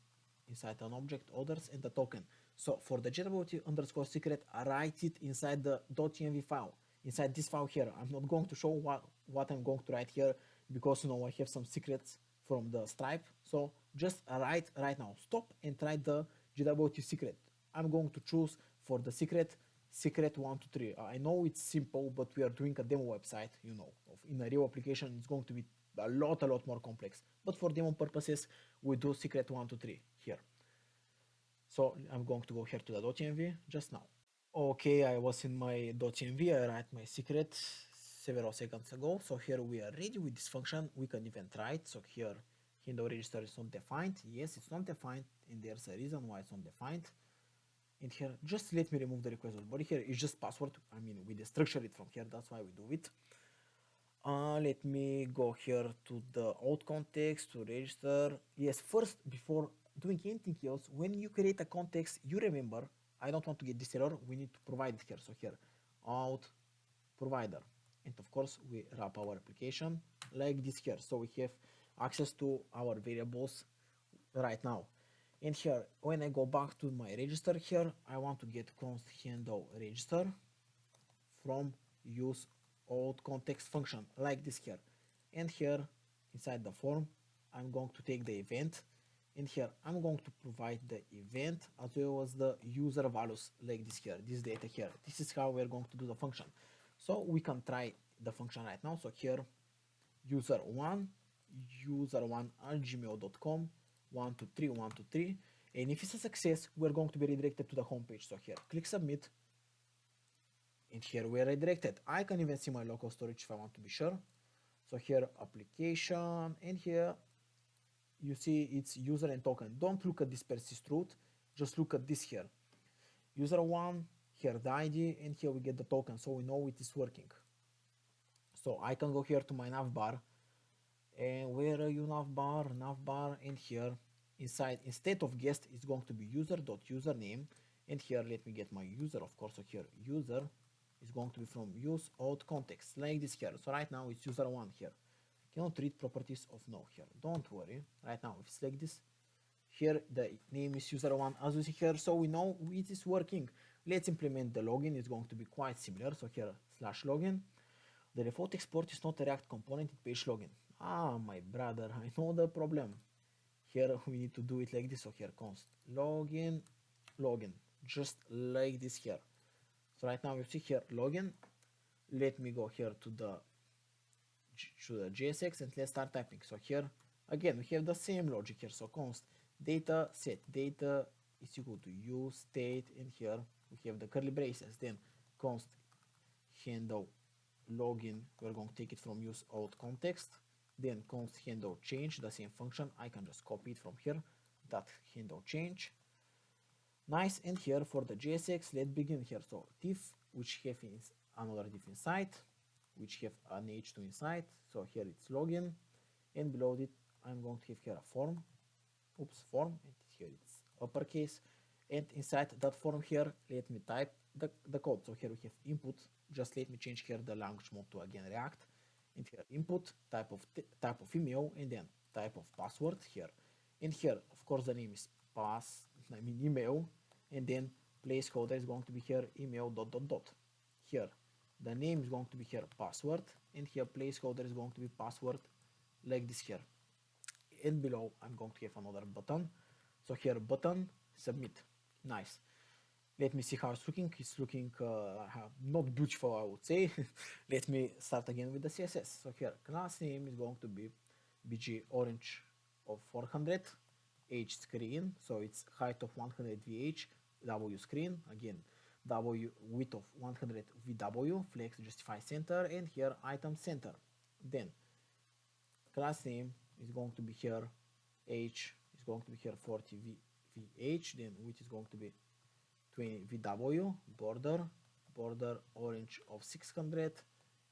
inside an object others and the token. So for the gwt underscore secret, I write it inside the .env file, inside this file here. I'm not going to show what I'm going to write here, because I have some secrets from the Stripe. So just write right now, stop and write the gwt secret. I'm going to choose for the secret 123. I know it's simple, but we are doing a demo website. In a real application it's going to be a lot more complex, but for demo purposes we do secret 123 here. So I'm going to go here to the .env just now. Okay, I was in my .env, I write my secret several seconds ago. So here we are ready with this function. We can even try it. So here window register is not defined. Yes, it's not defined, and there's a reason why it's not defined. And here, just let me remove the request body. Here is just password. I mean, we destructure it from here. That's why we do it. Let me go here to the auth context to register. Yes, first, before doing anything else, when you create a context, you remember, I don't want to get this error, we need to provide it here. So here, auth provider. And of course, we wrap our application like this here. So we have access to our variables right now. And here, when I go back to my register here, I want to get const handle register from use auth context function like this here. And here inside the form, I'm going to take the event, and here I'm going to provide the event as well as the user values like this here, this data here. This is how we're going to do the function. So we can try the function right now. So here user1 at gmail.com 123 and if it's a success, we're going to be redirected to the home page. So here click submit, and here we are redirected. I can even see my local storage if I want to be sure. So here application, and here you see it's user and token. Don't look at this persist root, just look at this here. User1, here the ID, and here we get the token, so we know it is working. So I can go here to my navbar, and where are you, navbar, and here inside, instead of guest, it's going to be user.username, and here let me get my user, of course. So here user is going to be from use auth context like this here. So right now it's user1 here. Cannot read properties of no here. Don't worry. Right now if it's like this, here the name is user1 as you see here, so we know it is working. Let's implement the login. It's going to be quite similar. So here /login. The default export is not a React component, it page login. Ah, my brother, I know the problem. Here we need to do it like this. So here const login, just like this here. So right now you see here login. Let me go here to the JSX and let's start typing. So here again we have the same logic here. So const data set data is equal to use state, and here we have the curly braces. Then const handle login, we're going to take it from use auth context. Then const handle change, the same function. I can just copy it from here, that handle change. Nice. And here for the JSX, let's begin here. So diff, which have another diff inside, which have an h2 inside. So here it's login, and below it I'm going to have here a form. Form, and here it's uppercase, and inside that form here let me type the code. So here we have input. Just let me change here the language mode to again React, and here input type of email, and then type of password here In here, of course, the name is email, and then placeholder is going to be here email dot dot dot. Here, the name is going to be here password, and here placeholder is going to be password like this here. And below, I'm going to have another button. So here, button submit. Nice. Let me see how it's looking. It's looking not beautiful, I would say. Let me start again with the CSS. So here, class name is going to be bg orange of 400, h screen, so it's height of 100 vh, w screen, again, w width of 100 vw, flex justify center, and here item center. Then class name is going to be here, h is going to be here 40 vh, then width is going to be 20 vw, border orange of 600,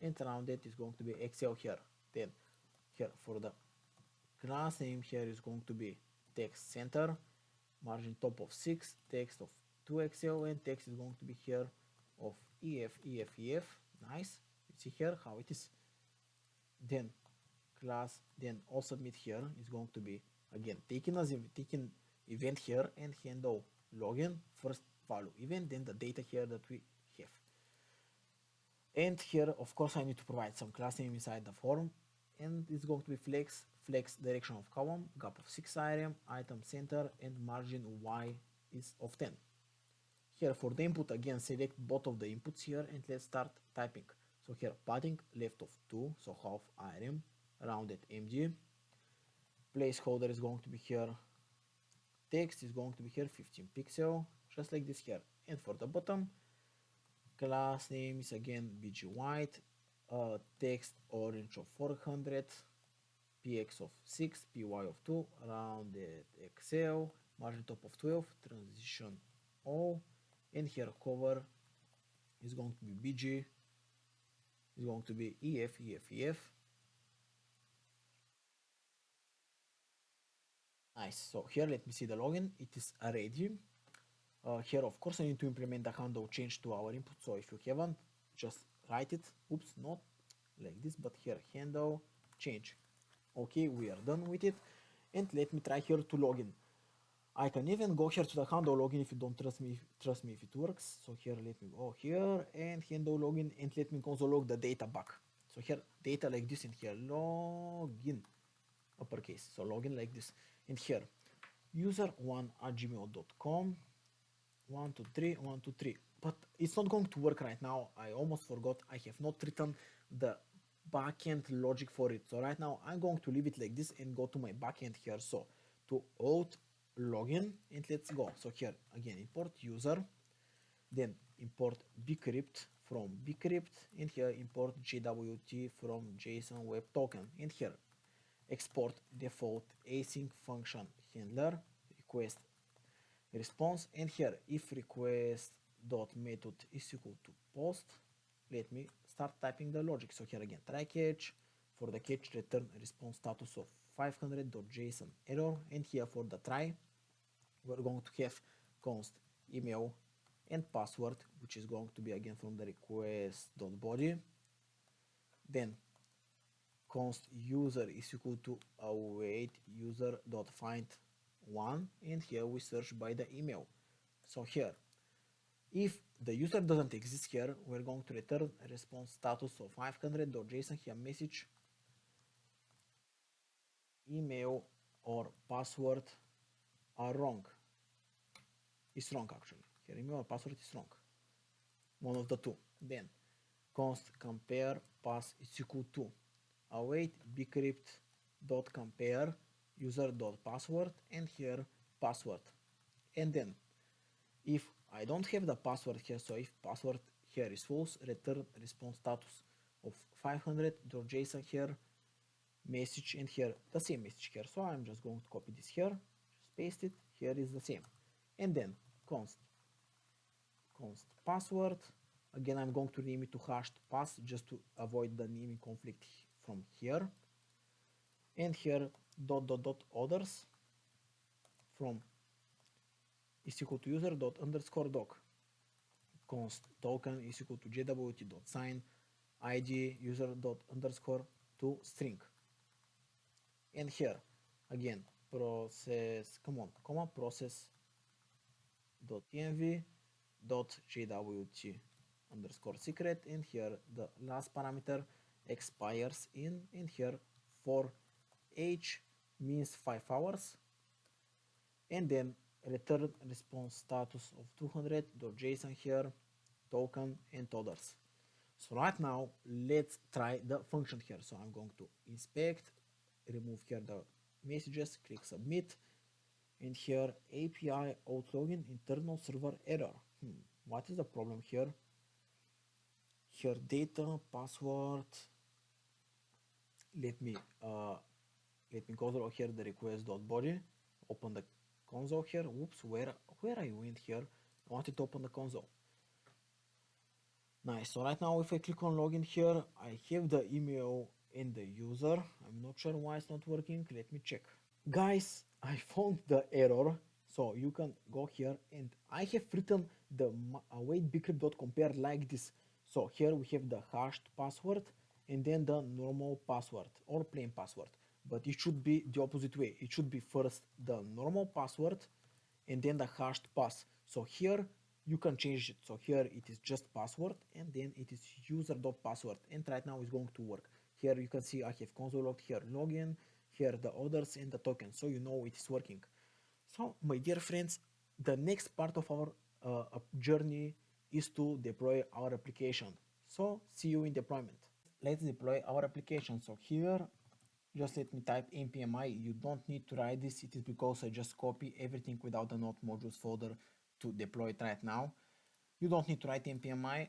and rounded is going to be XL here. Then here for the class name here is going to be text center, margin top of 6, text of 2XL, and text is going to be here of EF. Nice. You see here how it is. Then class, then all submit here is going to be again taking event here and handle login, first value event, then the data here that we have. And here, of course, I need to provide some class name inside the form, and it's going to be flex direction of column, gap of 6 item center, and margin y is of 10. Here for the input, again, select both of the inputs here, and let's start typing. So here, padding left of 2, so half item, rounded mg. Placeholder is going to be here, text is going to be here 15 pixel, just like this here. And for the bottom, class name is again bg white, text orange of 400, px of 6, py of 2, rounded xl, margin top of 12, transition all, and here cover is going to be bg, is going to be ef. Nice. So here, let me see the login. It is ready. Here, of course, I need to implement the handle change to our input. So if you haven't, just write it. Oops, not like this, but here, handle change. Okay, we are done with it. And let me try here to login. I can even go here to the handle login if you don't trust me if it works. So here, let me go here and handle login, and let me console log the data back. So here, data like this, and here, login, uppercase. So login like this. And here, user1@gmail.com, 123, but it's not going to work right now. I almost forgot. I have not written the backend logic for it. So right now I'm going to leave it like this and go to my backend here. So to Auth login, and let's go. So here again, import user, then import bcrypt from bcrypt, and here import JWT from JSON Web Token, and here export default async function handler request response, and here if request dot method is equal to post, let me start typing the logic. So here again, try catch, for the catch return response status of 500.json error, and here for the try we're going to have const email and password, which is going to be again from the request.body, then const user is equal to await user.find one, and here we search by the email. So here, if the user doesn't exist here, we're going to return a response status of 500.json here message email or password are wrong. It's wrong actually. Here email or password is wrong. One of the two. Then const compare pass is equal to await bcrypt dot compare user dot password, and here password. And then if I don't have the password here, so if password here is false, return response status of 500.json here message, and here the same message here. So I'm just going to copy this here, just paste it. Here is the same. And then const password. Again, I'm going to name it to hashed pass just to avoid the naming conflict from here. And here dot others from is equal to user dot underscore doc. Const token is equal to jwt dot sign id user dot underscore to string. And here again, process, come on, comma process dot env dot jwt underscore secret, and here the last parameter expires in, and here for h means 5 hours, and then return response status of 200.json here, token and others. So right now let's try the function here. So I'm going to inspect, remove here the messages, click submit, and here API Auth login internal server error. What is the problem here? Here data password. Let me go through here the request.body. Open the console here. Whoops, where I went here? I wanted to open the console. Nice. So right now if I click on login here, I have the email and the user. I'm not sure why it's not working. Let me check. Guys, I found the error. So you can go here, and I have written the await bcrypt.compare like this. So here we have the hashed password and then the normal password or plain password. But it should be the opposite way. It should be first the normal password and then the hashed pass. So here you can change it. So here it is just password and then it is user.password, and right now it's going to work. Here you can see I have console logged, here login, here the orders and the token, so you know it is working. So my dear friends, the next part of our journey is to deploy our application. So see you in deployment. Let's deploy our application. So here just let me type npmi. You don't need to write this. It is because I just copy everything without the node modules folder to deploy it right now. You don't need to write npmi.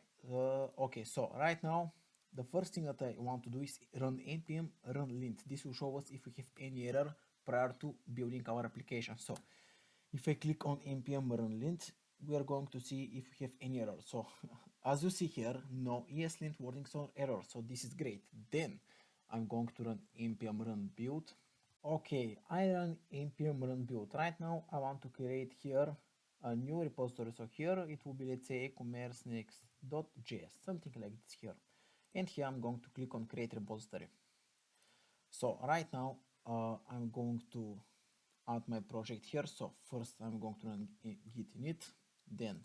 Okay, so right now the first thing that I want to do is run npm run lint. This will show us if we have any error prior to building our application. So if I click on npm run lint, we are going to see if we have any error. So as you see here, no ESLint warnings or error, so this is great. Then I'm going to run npm run build. Okay, I run npm run build. Right now I want to create here a new repository. So here it will be, let's say, e-commerce next.js, something like this here. And here I'm going to click on create repository. So right now I'm going to add my project here. So first I'm going to run git init, then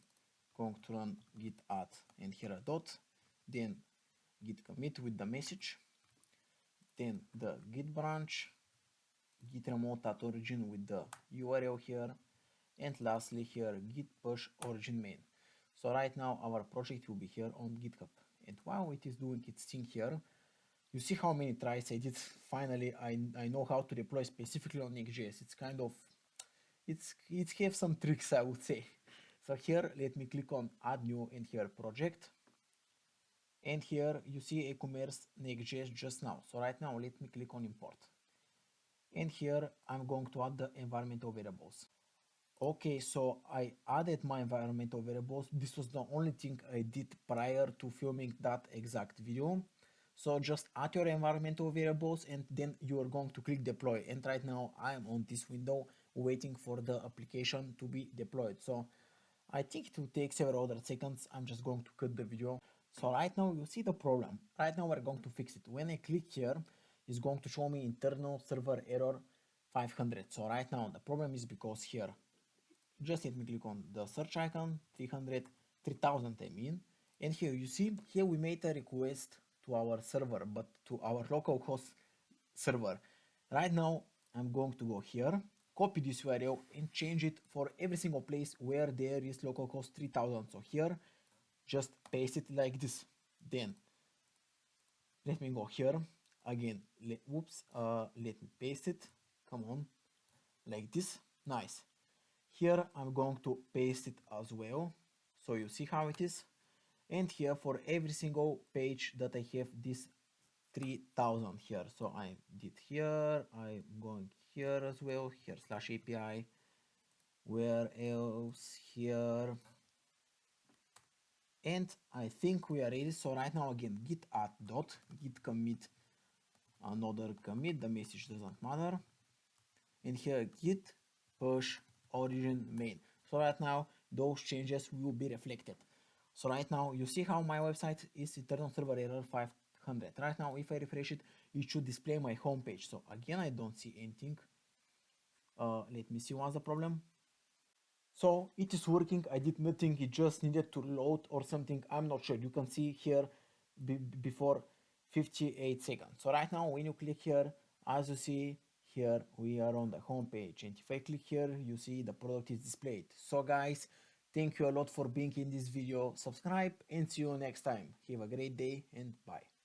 going to run git add and here a dot, then git commit with the message, then the git branch, git remote at origin with the URL here, and lastly here git push origin main. So right now our project will be here on GitHub, and while it is doing its thing here, you see how many tries I did. Finally I know how to deploy specifically on Next.js. It's kind of, it have some tricks, I would say. So here let me click on add new and here project, and here you see e-commerce Next.js just now. So right now let me click on import, and here I'm going to add the environmental variables. Okay, so I added my environmental variables. This was the only thing I did prior to filming that exact video. So just add your environmental variables and then you are going to click deploy. And right now I am on this window waiting for the application to be deployed. So I think it will take several other seconds. I'm just going to cut the video. So right now you see the problem. Right now we're going to fix it. When I click here, it's going to show me internal server error 500. So right now the problem is because here, just let me click on the search icon, 300, 3000 I mean, and here you see, here we made a request to our server, but to our localhost server. Right now I'm going to go here, copy this URL and change it for every single place where there is localhost 3000. So here just paste it like this. Then let me go here again, let me paste it, come on, like this. Nice. Here I'm going to paste it as well, so you see how it is. And here for every single page that I have this 3000 here. So I did here, I'm going here as well, here /API, where else, here. And I think we are ready. So right now again, git add dot, git commit, another commit, the message doesn't matter. And here git push origin main. So right now those changes will be reflected. So right now you see how my website is internal server error 500. Right now if I refresh it, it should display my home page. So again I don't see anything. Let me see what's the problem. So it is working. I did nothing. It just needed to load or something. I'm not sure. You can see here before 58 seconds. So right now when you click here, as you see here, we are on the home page, and if I click here, you see the product is displayed. So guys, thank you a lot for being in this video. Subscribe and see you next time. Have a great day and bye.